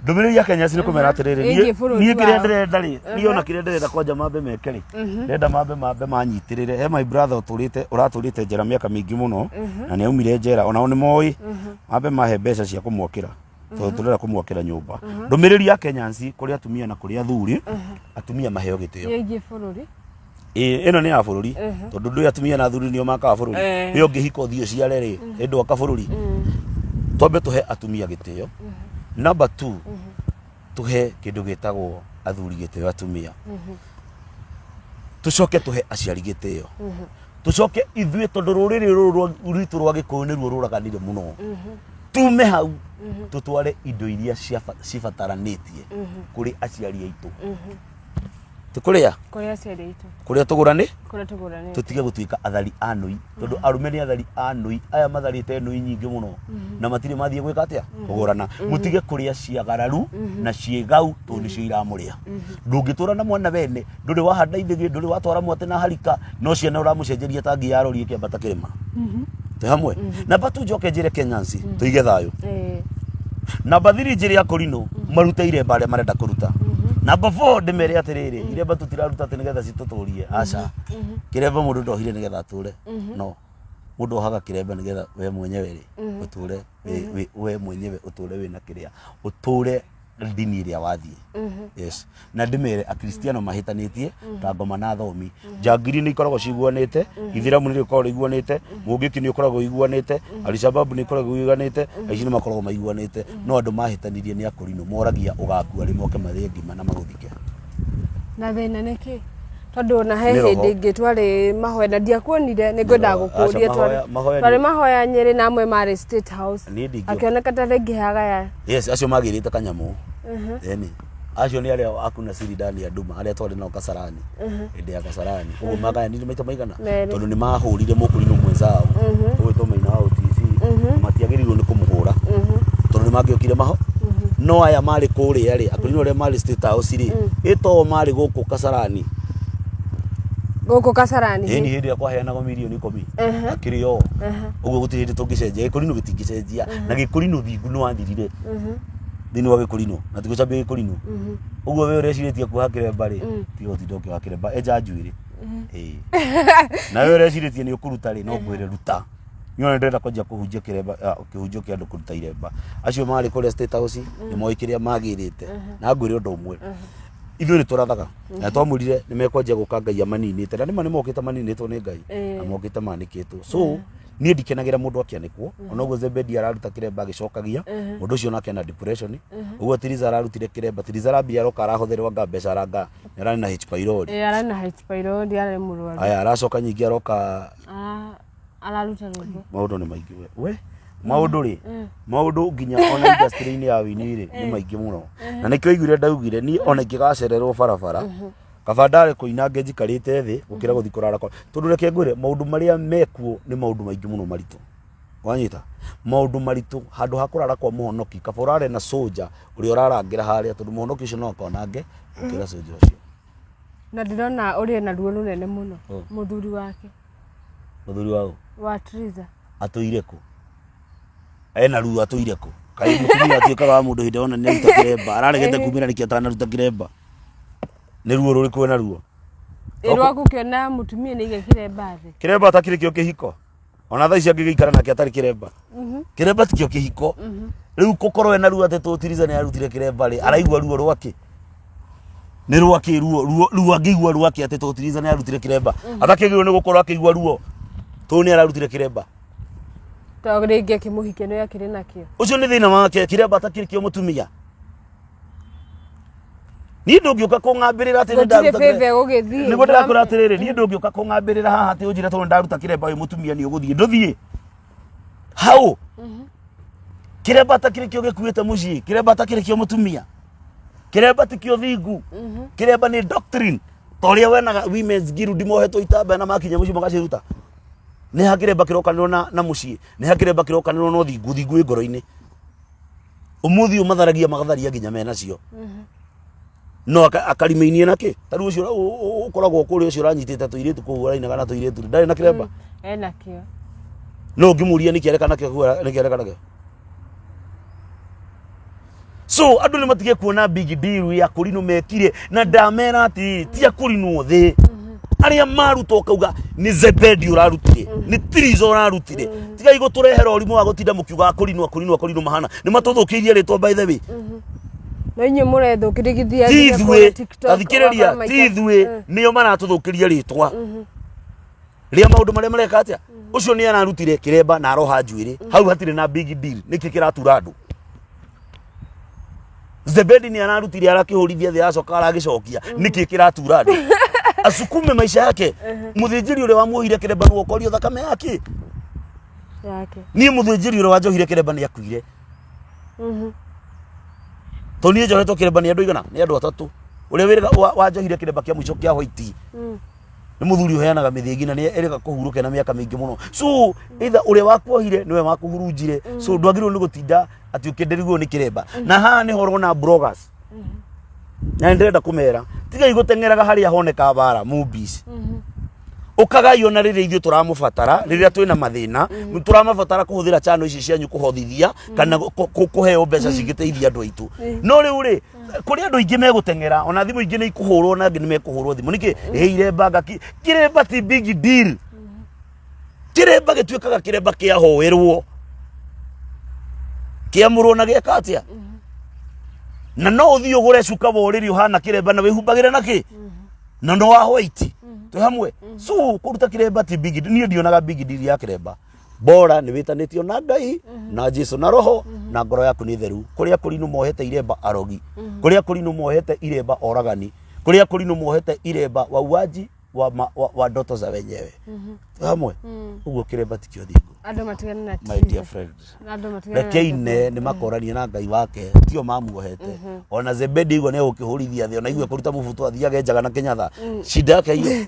[SPEAKER 2] ndũmĩrĩri ya Kenyans nĩ kũmera atĩrĩrĩ niĩ kĩrĩa ndĩrenda rĩ niĩ ona kĩrĩa ndĩrenda kwanja mambe meke rĩ ndĩrenda mambe manyitĩrĩre he my brother ũratũrĩte njera mĩaka mĩingĩ mũno na nĩ aumire njera onao nĩ moĩ mambe mahe mbeca cia kũmwakĩra tondũ tũrenda kũmwakĩra nyũmba ndũmĩrĩri ya Kenyans kũrĩ atumia na kũrĩ athuri atumia maheo gĩtĩo
[SPEAKER 1] yĩgiĩ bũrũri
[SPEAKER 2] ĩno nĩ ya bũrũri tondũ ndũĩ atumia na athuri nĩo makaga bũrũri ĩyo ũngĩhika ũthiĩ ciare rĩ ĩndwaka bũrũri twambe tũhe atumia gĩtĩo number 2 tuhe kĩndũ gĩtagwo athuri gĩtĩo atumia tucoke tuhe aciari gĩtĩo tucoke ithuĩ tondũ rũrĩrĩ rũrũ rwitũ rwa Gĩkũyũ nĩruo rũraganire mũno tume hau tutware indo iria cibataranĩtie kũrĩ aciari aitũ kũrĩa
[SPEAKER 1] aciari aitũ
[SPEAKER 2] kũrĩa tũgũrane
[SPEAKER 1] tutige
[SPEAKER 2] gũtuĩka athari a nũi tondũ arume nĩ athari a nũi aya matharĩte nũi nyingĩ mũno na matirĩ mathiĩ gwĩka atĩa kũgũrana mutige kũrĩa ciagararu na ciĩgau tondũ nĩcio iramũrĩa ndũngĩtũra na mwana bene ndũrĩ wahanda ithĩgĩ ndũrĩ watwara mwate na harika no ciana ũramũcenjeria tangi yarorie kĩambata kĩrĩma te hamwe namba 2 njoke njĩre Kenyans tũige thayũ namba 3 njĩre akorinũ marute iremba arĩa marenda kũruta namba 4 ndĩmere atĩrĩrĩ iremba tũtiraruta atĩ nĩgetha citũtũrie aca kĩremba mũndũ ndohire nĩgetha atũre no mũndũ ohaga kĩremba nĩgetha we mwenyewe ũtũre we mwenyewe ũtũre wĩna kĩrĩa ũtũre dini ĩrĩa wathiĩ yes na ndĩmere akristiano mahĩtanĩtie ta ngoma na thomi njangiri nĩ ikoragwo ciguanĩte ithiramu nĩ rĩkoragwo iguanĩte mũngĩki nĩ ũkoragwo iguanĩte alishababu nĩ ikoragwo iguanĩte aici nĩ makoragwo maiguanĩte no andũ mahĩtanirie nĩ akorinũ moragia ũgakua rĩ moke mathĩe ngima na magũthike
[SPEAKER 1] na thĩna nĩkĩ tondũ na he hĩndĩ ĩngĩ twarĩ mahoya na ndiakuonire nĩ ngwendaga gũkũria twarĩ mahoya Nyĩrĩ na amwe marĩ State House akĩoneka ta rĩngĩ hagaya
[SPEAKER 2] yes acio magĩrĩte kanyamũ yani acio nĩ arĩa akuna Siridani ya Nduma arĩa twarĩ nao Kasarani hĩndĩ ya Kasarani ũguo magaya nĩ maita maigana tondũ nĩ mahũrire mũkũrinũ mwenzao ũgĩtwo maina wa OTC matiagĩrĩirwo nĩ kũmũhũra tondũ nĩ mangĩokire maho no aya marĩ kũrĩa rĩ akũrinũ arĩa marĩ State House rĩ ĩto marĩ gũkũ Kasarani
[SPEAKER 1] Kasarani
[SPEAKER 2] hĩndĩ ĩrĩa kwaheanagwo mirioni 10 akĩrĩ o ũguo gũtirĩ hĩndĩ tũngĩcenjia Gĩkũrinũ gĩtingĩcenjia na Gĩkũrinũ thingu nĩ wathirire thĩinĩ wa Gĩkũrinũ na tigũcambia Gĩkũrinũ ũguo we ũrecirĩtie kuoha kĩremba rĩ tiga ũtinde ũkĩoha kĩremba enja njuĩrĩ na we ũrecirĩtie nĩ ũkũruta rĩ no ngwĩre ruta nĩona ndĩrenda kwanjia kũhunjia kĩremba kĩhunjio kĩa andũ kũruta iremba acio marĩ kũrĩa State House nĩ moĩ kĩrĩa magĩrĩte na ngwĩre ũndũ ũmwe ithuĩ nĩ tũrathaga na twamũrire nĩ mekwanjia gũka Ngai amaninĩte na nĩma nĩ mokĩte maninĩtwo nĩ Ngai na mokĩte manĩkĩtwo so niĩ ndikenagĩra mũndũ akĩanĩkwo ona ũguo Zebedi araruta kĩremba agĩcokagia mũndũ ũcio nake na depression ũguo Tiriza ararutire kĩremba Tiriza arambia aroka arahũthĩrwo anga mbeca aranga ararĩ na H pylori
[SPEAKER 1] ararĩ na H pylori ararĩ mũrwaru
[SPEAKER 2] aya aracoka nyingĩ aroka
[SPEAKER 1] araruta rwĩmbo
[SPEAKER 2] maũndũ nĩ maingĩ we maũndũ rĩ maũndũ nginya ona industry-inĩ ya wini rĩ nĩ maingĩ mũno na nĩkĩo igwire ndaugire ni ona ingĩgacererwo barabara kaba ndarĩ kũinange njikarĩte thĩ gũkĩra gũthiĩ kũrara tondũ reke ngwĩre maũndũ marĩa mekuo nĩ maũndũ maingĩ mũno maritũ wanyita maũndũ maritũ handũ ha kũrara kwa mũhonoki kaba ũrare na soldier ũrĩa ũrarangĩra harĩa tondũ mũhonoki ũcio no akonange gũkĩra soldier ũcio
[SPEAKER 1] na ndĩrona ũrĩ na ruo rũnene mũno mũthuri wake
[SPEAKER 2] mũthuri wao
[SPEAKER 1] wa Tiriza
[SPEAKER 2] atũire kũ ena ruo atũire kũ kai mũtumia atuĩkaga wa mũndũ hĩndĩ ona nĩ aruta kĩremba araregete kumĩra nĩkĩ atanaruta kĩremba nĩ ruo rũrĩkũ wena ruo
[SPEAKER 1] rwaku kĩona mũtumia nĩ aige kĩremba thĩ
[SPEAKER 2] kĩremba atakĩrĩ kĩo kĩhiko ona thaa ici angĩgĩikara nake atarĩ kĩremba kĩremba ti kĩo kĩhiko rĩu gũkorwo ena ruo atĩ Tiriza nĩ arutire kĩremba rĩ araigua ruo rwake nĩ rwake ruo angĩigua rwake atĩ Tiriza nĩ arutire kĩremba atakĩgĩrwo nĩ gũkorwo akĩigua ruo tondũ nĩ ararutire kĩremba
[SPEAKER 1] tondũ rĩngĩ kĩmũhikia nĩ akĩrĩ nakĩo
[SPEAKER 2] ũcio nĩ thĩna wake kĩremba atakĩrĩ kĩo mũtumia niĩ ndũngĩũka kũng'ambĩrĩra atĩ ndaruta nĩguo ndĩrakwĩra atĩrĩrĩ niĩ ndũngĩũka kũng'ambĩrĩra haha atĩ ũnjĩre tondũ ndaruta kĩremba wĩ mũtumia nĩ ũgũthiĩ ndũthiĩ hau kĩremba atakĩrĩ kĩo gĩkuĩte mũciĩ kĩremba atakĩrĩ kĩo mũtumia kĩremba ti kĩo thingu kĩremba nĩ doctrine ta ũrĩa wena women's guild mohetwo itambaya na makinya mũciĩ magaciruta nĩ ha kĩremba kĩrokanĩrwo na mũciĩ nĩ ha kĩremba kĩrokanĩrwo no thingu ĩ ngoro-inĩ ũmũthĩ ũmatharagia magatharia nginya menacio no akarimainie nakĩ ta rĩu ũcio ũkoragwo kũrĩa ũcio ũranyitĩte tũirĩtu kũu ũrainaga na tũirĩtu ndarĩ na kĩremba
[SPEAKER 1] ena kĩo
[SPEAKER 2] no ngimuria nikierekana kio so andu ni matige kuona big deal ya Kurino mekire na ndamera ati ti Kurino the aria maruto kauga ni Zebedi urarutire ni Trizo urarutire tiga igo turehera urimu wa gutinda mukiuga Kurino mahana ni matuthukirie ritwa by the way
[SPEAKER 1] na inye murethukiria
[SPEAKER 2] TikTok athikiriria tithwe niyo maratuthukiria ritwa ria maundu maria mareka atia ucio ni ararutire kiremba na aroha njuiri hau hatire na big deal niki kiratura andu Zebedi ni ararutire arakihurithia thia acoka aragicokia niki kiratura andu asukume maisha yake muthinjiri ule wamuhire kiremba nuo korio thakame yake ni muthinjiri ule wajohire kiremba ni akuire toni njohetwo kiremba ni andu igana ni andu atatu ule wira wajohire kiremba kia mwico kia white ni muthuri uheanaga mithingi na ni ereka kuhuruke na miaka mingi muno so either ule wakuohire niwe wakuhurunjire so ndwagirwo ni gutinda ati ukenderigwo ni kiremba na haha ni horo na bloggers na ndenda kumera tiga igutengeraga haria honeka bara movies ukagayo na riria ithu turamufatara riria twina mathina turamafatara kuhuthira channel ici cianyu kuhothithia kana kuheo mbeca cingiteithia andu aitu no riu ri kuri andu ingi megutengera ona thimu ingi ni ikuhurwo na ngi ni mekuhurwo thimu niki heiremba ngaki kiremba ti big deal kiremba gituikaga kiremba kia hoerwo kiamurwo na giakatia na no uthii ugure cuka boriri uhana kiremba na wihumbagire naki na no wa white tu hamwe so kuruta kiremba ti big deal ni ndionaga big deal ya kiremba bora ni witanitio na Ngai na Jesu na roho na ngoro yaku ni theru kuria Kurino mohete iremba arogi kuria Kurino mohete iremba oragani kuria Kurino mohete iremba wauaji wa ndoto za wenyewe hamwe uguo kiremba tikio thingo
[SPEAKER 1] andu matigana na
[SPEAKER 2] my dear friends
[SPEAKER 1] andu matigana na
[SPEAKER 2] keine ni makorania na Ngai wake tio mamuohete ona Zebedi igo ne ukihurithia thi ona igue kuruta mubuto athiage njaga na Kenyatha shida yake hiyo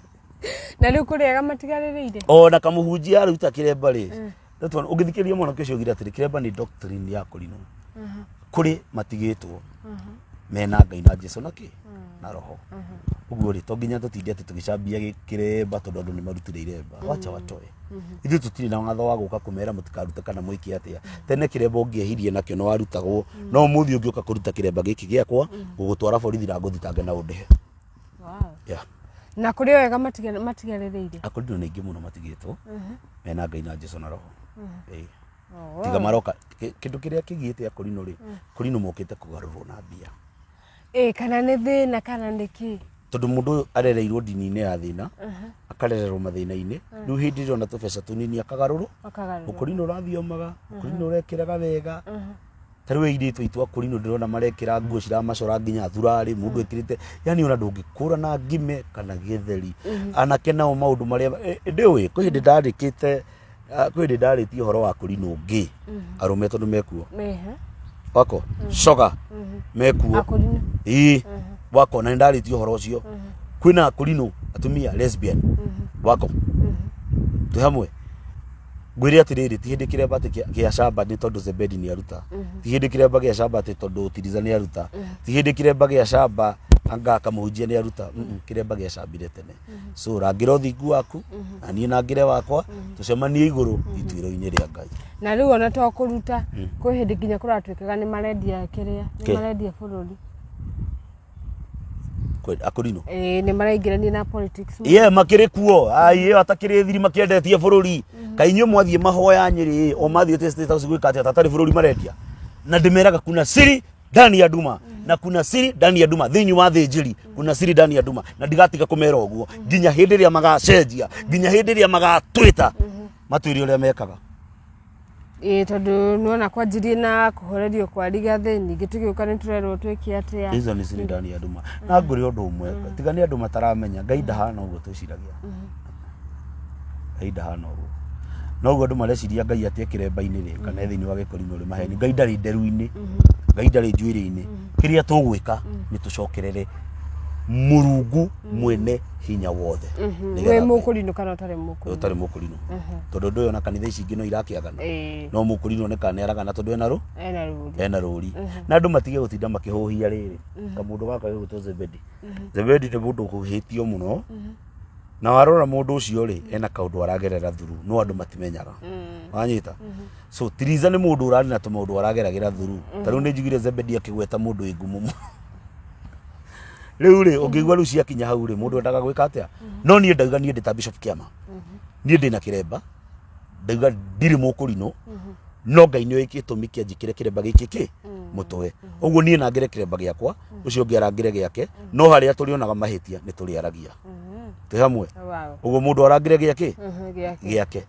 [SPEAKER 1] na riu kuriaga matigaririire
[SPEAKER 2] ona kamuhunjia aruta kiremba ri ndatwa ungithikiria mwana kicio gira atiri kiremba ni doctrine ya Kurino kuri matigitwo mena Ngai na Jesu naki na roho uguo ri to nginya tutinde ati tugicambia kiremba tondu andu ni marutire iremba wacha watoe ithu tutiri na ngatho wa guka kumera mutikaruta kana muiki atia tene kiremba ungiehirie nakio no warutagwo no muthi ungioka kuruta kiremba giki giakwa gugutwara borithi na nguthitange na undehe yeah
[SPEAKER 1] na kuri wega matigaririire
[SPEAKER 2] Akurino ni ingi muno matigitwo mena Ngai na Jesu na roho tiga maroka kindu kiria kigiite Akurino ri Kurino mokite kugarurwo na mbia
[SPEAKER 1] kana ni thina kana niki
[SPEAKER 2] tondu mundu arereirwo dini-ini ya thina akarererwo mathina-ini riu hindi rio na tubeca tunini akagarurwo Kurino rathiomaga Kurino urekiraga wega tariu iritwe itu Kurino ndirona marekira nguo ciramacora nginya thurari mundu ekirite yani ona ndungikura na ngime kana githeri anake nao maundu maria ndiwe ko hindi ndarikite ko hindi ndaritie horo wa Kurino ngi arume tondu mekuo wako shoga mekuo wako na ndaritie horo ucio kwina Kurino atumia lesbian wako tu hamwe gwire atiriri ti hindi kiremba kia shamba ni tondu Zebedi ni aruta ti hindi kiremba kia shamba ti tondu Tiriza ni aruta ti hindi kiremba kia shamba anga akamuhunjia ni aruta kiremba kia shambire tene so rangira thingu waku na nie na ngire wakwa tucemanie iguru itwiro-ini ria Ngai
[SPEAKER 1] na riu ona to kuruta kwi hindi nginya kuratwikaga ni marendia kiria ni marendia bururi
[SPEAKER 2] Akurino
[SPEAKER 1] ni maraingirania na politics
[SPEAKER 2] makiri kuo ai atakiri thiri makiendetie bururi kainyo mwathie mahoya Nyeri o mathie test house gwikati atatari bururi marendia na ndimeraga kuna siri ndani ya Duma na kuna siri ndani ya Duma thinyu wa thinjiri kuna siri ndani ya Duma na ndigatiga kumera uguo nginya hindi ria magacenjia nginya hindi ria magatwita matwiri uria mekaga
[SPEAKER 1] tondu nuona kwanjirie na kuhorerio kwa Rigathi ningi tugiuka ni turerwo twiki atia
[SPEAKER 2] hizo ni siri ndani ya Duma na nguri undu umwe tigani andu mataramenya Ngai ndahana uguo tuciragia Ngai ndahana uguo no uguo andu mareciria Ngai atie kiremba-ini ri kana thiini wa Kurino ri maheni Ngai ndari nderu-ini Ngai ndari njuiri-ini kiria tugwika ni tucokerere Murungu mwene hinya wothe
[SPEAKER 1] we Mukurino kana utari
[SPEAKER 2] Mukurino tondu ndu ona kanitha ici ingi no irakiagana no Mukurino ne kana eragana tondu ena ruri na andu matige gutinda makihuhia riri kamundu gaka gutwo Zebedi ni mundu kuhitio muno na warora mundu ucio ri ena kaundu aragerera thuru no andu matimenyaga wanyita so Tiriza ni mundu urari na tumundu arageragira thuru taru ni njugire Zebedi akigweta mundu ingumu riu ri ungigwa riu ciakinya hau ri mundu endaga gwika atia no nie ndauga nie ndita Bishop Kiama nie ndina kiremba ndauga ndiri mukurino no Ngai ni oiki tumi kia njikire kiremba giki mutwe uguo nie na ngere kiremba giakwa ucio ngiarangire giake no haria turionaga mahitia ni turiaragia te hamwe uguo mundu arangire giake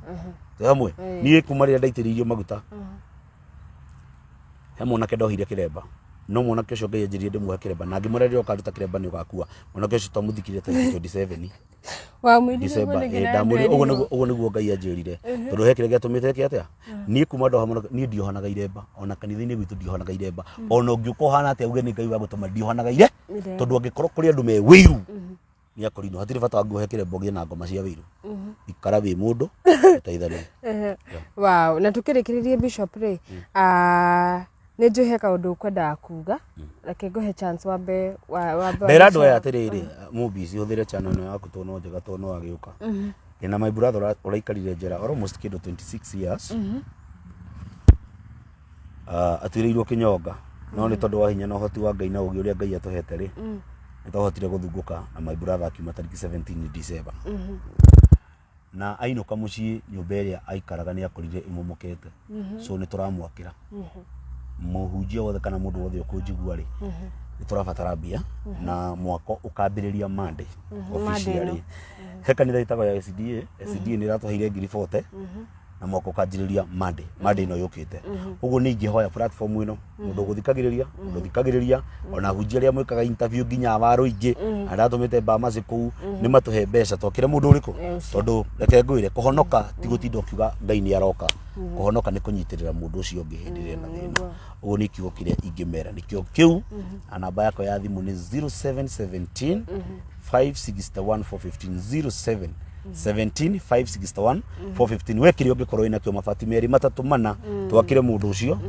[SPEAKER 2] te hamwe nie kuma ria ndaitiririo maguta he mwanake ndohire kiremba no mwanake ucio Ngai anjirie ndimwe kiremba na ngimurerera ukaruta kiremba ni ugakua mwanake ucio tamuthikire 27
[SPEAKER 1] wa mwidi
[SPEAKER 2] ndamuri uguo niguo Ngai anjirire tondu he kire giatumite ki atia nie kuma ndo hamwe nie ndiohanaga iremba ona kanitha-ini gwitu ndiohanaga iremba ona ungiuka hana atia uge ni Ngai wa gutuma ndiohanaga ire tondu angikorwo kuri andu me wiru ni akorino hatire bata wangu he kiremba ugie na ngoma cia wiru ikara wi mundu teithania
[SPEAKER 1] wow na tukirikiririe Bishop ri ni njuhe kaundu kwenda kuga reke nguhe chance wambe
[SPEAKER 2] mbera andu aya atiriri movies huthire channel ino yaku tono njega tono agiuka ina my brother uraikarire njera almost kido 26 years atirirwo kinyonga no ni tondu wa hinya na uhoti wa Ngai na ugi uria Ngai atuhete ri ni tohotire guthunguka na my brother akiuma tariki 17 December na ainuka mucii nyumba iria aikaraga ni akorire imomokete so ni turamwakira muhunjia wothe kana mundu wothe ukunjigua ri ni turabatara mbia na mwako ukambiriria Monday officially he kanitha itagwo ya SDA ni ratuheire ngiri 40 na mwako ukanjiriria Monday no yukite uguo ni ngihoya platform ino mundu guthikagiriria ona hunjia ria mwikaga interview nginya abaru ingi aratumite mbama ciku ni matuhe mbeca twakire mundu uriku tondu reke ngwire kuhonoka ti gutinda ukiuga Ngai ni aroka kuhonoka ni kunyitirira mundu ucio ungi hindire na thina uguo ni kiugo kiria ingimera nikio kiu na namba yako ya thimu ni 0717 561 415 17 561 415 wekire ungikorwo ina kio mabati meri matatu mana twakire mundu ucio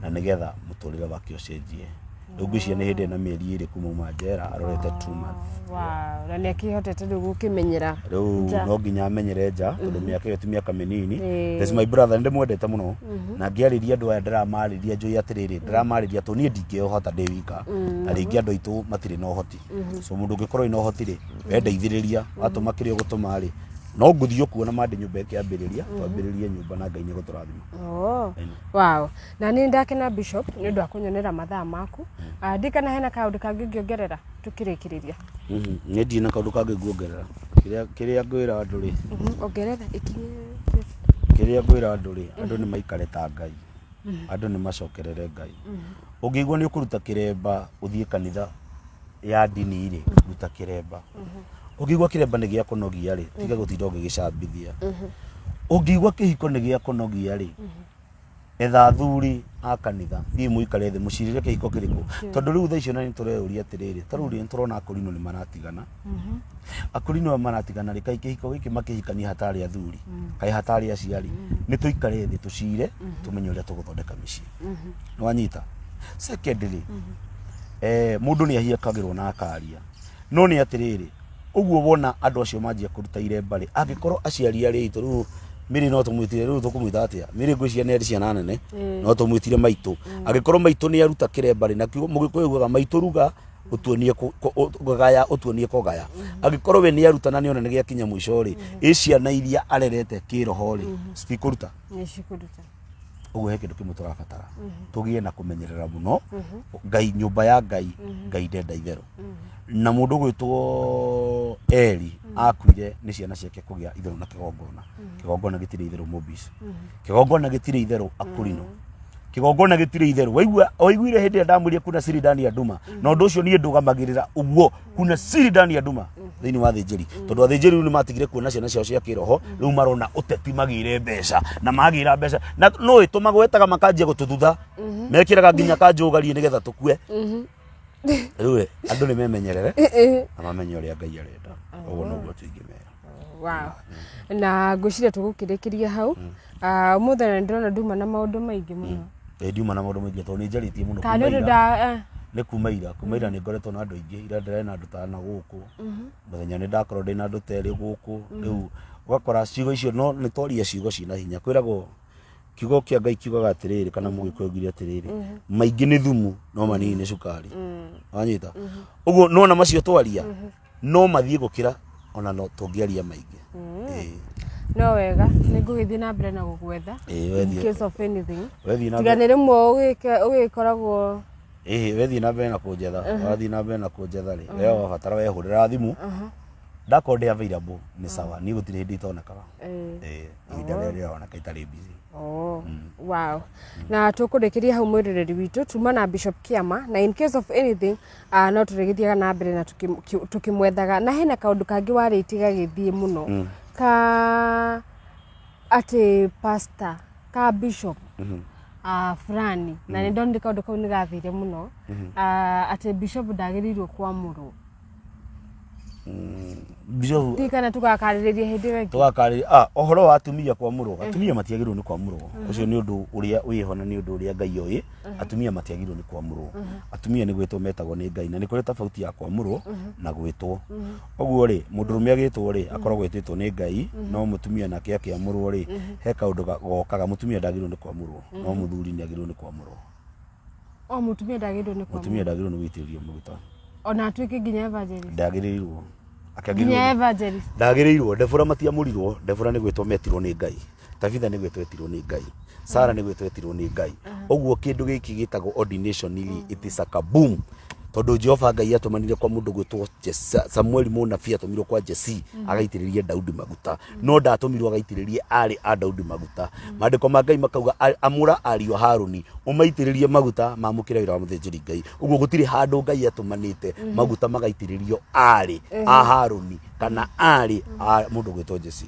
[SPEAKER 2] na nigetha muturire wake ucenjie Ndugwiciria ni hindi na mieri iri kuma njera arorete 2 months
[SPEAKER 1] wow na ni akihotete riu gukimenyera
[SPEAKER 2] riu no nginya amenyere nja tondu miaka iyo ti miaka minini this my brother ndimwendete muno na ngiariria andu aya ndiramariria njui atiriri ndiramariria to nie ndingihota ndi wika na ringi andu aitu matire no hoti so mundu ungikorwo ina hoti ri wendeithiriria watuma kirio gutuma ri no nguthio kuona mande nyumba ikiambiriria twambiririe nyumba na Ngai ni guturathima
[SPEAKER 1] wow na ni ndakena Bishop ni ndu akunyonera mathaa maku ndikana hena kaundu kangi ngiongerera tukirikiriria
[SPEAKER 2] ni ndina kaundu kangi ngiongerera kiria ngwira andu ri
[SPEAKER 1] ongerera ikinye
[SPEAKER 2] kiria ngwira andu ri andu ni maikare ta Ngai andu ni macokerere Ngai ungigwo ni ukuruta kiremba uthie kanitha ya dini ri ruta kiremba ungigwa kiremba ni gia kunogia ri tiga gutinda ugigicambithia ungigwa kihiko ni gia kunogia ri etha thuri a kanitha thii muikare thi mucirire kihiko kiriku tondu riu tha icio na ni tureuria atiriri taruri ni turona akurino ni maratigana akurino maratigana ri kai kihiko giki makihikania hatari athuri kai hatari aciari ni tuikare thi tucire tumenye uria tuguthondeka micii ni wanyita secondly mundu ni ahiakagirwo na akaria no ni atiriri uguo wona andu acio manjia kuruta iremba ri angikorwo aciari ari itu riu miri no tumwitire riu tukumwita atia miri ngwiciria ni ciana nene no tumwitire maitu angikorwo maitu ni aruta kiremba ri na kiugo mugikuigaga maitu ruga utuonie kugaya utuonie kugaya angikorwo we ni aruta na ni ona ni giakinya mwisho ri ciana iria arerete kiroho ri citikuruta
[SPEAKER 1] ni cikuruta
[SPEAKER 2] uguo he kindu kimwe turabatara tugie na kumenyerera muno Ngai nyumba ya Ngai ndenda itheru na mundu gwitwo Eli akuire ni ciana ciake kugia itheru na kigongona gitire itheru mobis kigongona gitire itheru akurino kigongona gitire itheru waiguire hindi ndamwirie kuna siri ndani ya nduma na undu ucio nie ndugamagirira uguo kuna siri ndani ya nduma thiini wa thinjiri tondu athinjiri ni matigire kuona ciana ciao cia kiroho riu marona uteti magire mbeca na magira mbeca na no itumagwetaga makanjia gututhutha mekiraga nginya kanjugarie nigetha tukue riu andu ni memenyerere na mamenye uria Ngai arenda uguo no guo tingimera
[SPEAKER 1] wow na ngwiciria tugukirikiria hau muthe ndona nduma na maundu maingi muno
[SPEAKER 2] ndiuma na maundu maingi tondu ni njaritie muno
[SPEAKER 1] kana
[SPEAKER 2] nä kumaira nä ngoretwo na andå aingä ira ndärä na andå tana gå kå mũthenya nä ndakorwo ndä na andå terä gå kå rä u ũgakora ciugo icio no nä twaria ciugo cina hinya kwä ragwo kiugo kä a Ngai kiugaga atä rä rä kana må gä kå augire atä rä rä maingä nä thumu no manini nä cukari wanyita å guo nona macio twaria no mathiä gå kä ra ona no tå ngä aria maingä
[SPEAKER 1] no wega nä ngå gä thiä na mbere na gå gwetha tiganä rä mwe å gä koragwo
[SPEAKER 2] wethiä na mbere na kå njetha wathiä na mbere na kå njetha rä we wabatara wehå rä ra thimå ndakorwo ndä available nä sawa niä gå tirä hä ndä itonekaga ihinda rä rä rĩroneka itarä busy.
[SPEAKER 1] Wow. Na tå rä kä ria hau mwä roreri witå tuma na Bishop Kiama na in case of anything no tå rä gä thiaga na mbere na tå kä mwethaga na hena kaå ndå kangä warä tä gagä thiä må no ka atä pastor ka bishop fulani na nä ndonire kaå ndå kau nä gathire må no atä bishop ndagä rä irwo kwamå rwo kana tugakaririria hindi wengi
[SPEAKER 2] tugakaririria ohoro wa atumia kwamurwo atumia matiagirwo ni kwamurwo ucio ni undu uria wihona ni undu uria Ngai oyi atumia matiagirwo ni kwamurwo atumia ni gwitwo metagwo ni Ngai na ni kuri tofauti ya kwamurwo na gwitwo oguo ri mundurume agitwo ri akoragwo gwitwo ni Ngai no mutumia nake akiamurwo ri he kaundu gokaga mutumia ndagirwo ni kwamurwo no muthuri ni agirwo ni kwamurwo
[SPEAKER 1] mutumia ndagirwo ni kwamurwo
[SPEAKER 2] mutumia ndagirwo ni gwitirio muguta
[SPEAKER 1] ona atuike nginya evangelist
[SPEAKER 2] ndagirirwo
[SPEAKER 1] nginya evangelist
[SPEAKER 2] ndagirirwo Debora matiamurirwo Debora ni gwitwo metirwo ni Ngai Tabitha ni gwitwo etirwo ni Ngai Sara ni gwitwo etirwo ni Ngai oguo kindu giki gitagwo ordination ili it is a kaboom tondu Jehova Ngai atumanire kwa mundu gwitwo Samuel munabii atumirwo kwa Jesse agaitiririe Daudi maguta no ndatumirwo agaitiririe ari a Daudi maguta mandiko ma Ngai makauga amura ariyo Haruni umaitiririe maguta mamukira wira wa muthinjiri Ngai uguo gutiri handu Ngai atumanite maguta magaitiririo ari a Haruni kana ari a mundu gwitwo Jesse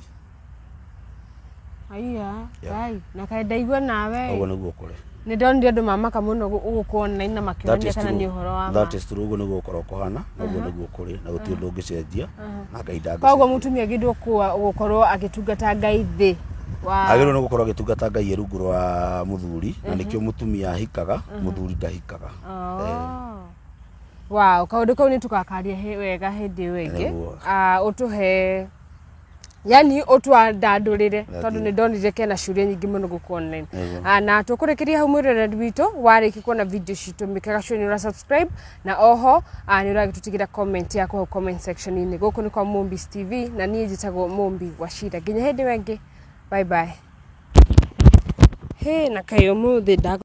[SPEAKER 1] aiya Ngai na kaenda igwa nawe
[SPEAKER 2] uguo niguo kuri
[SPEAKER 1] ni ndonire andu mamaka muno gukuona na makionania kana ni uhoro wa
[SPEAKER 2] that is true uguo niguo korwo kuhana uguo niguo kuri na guti undu ungicenjia na Ngai ndangä
[SPEAKER 1] koguo mutumia githwo gukorwo agitungata Ngai thi
[SPEAKER 2] agirwo ni gukorwo agitungata Ngai erungu rwa muthuri na nikio mutumia hikaga muthuri ndahikaga
[SPEAKER 1] wow kaundu kau ni tukakaria wega hindi wingi utuhe yani otwa ndandurire tondu ni ndonire kena ciuria nyingi muno guku online na tukurikiria hau mwiroreri witũ wariki kuona video citu mikaga sure ni ura subscribe na oho ni uragitutigira comment yako hau comment section ini guku ni kwa Mombis TV na nie njitagwo Mombi Wachira nginya hindi wengi bye bye he na kayo muthi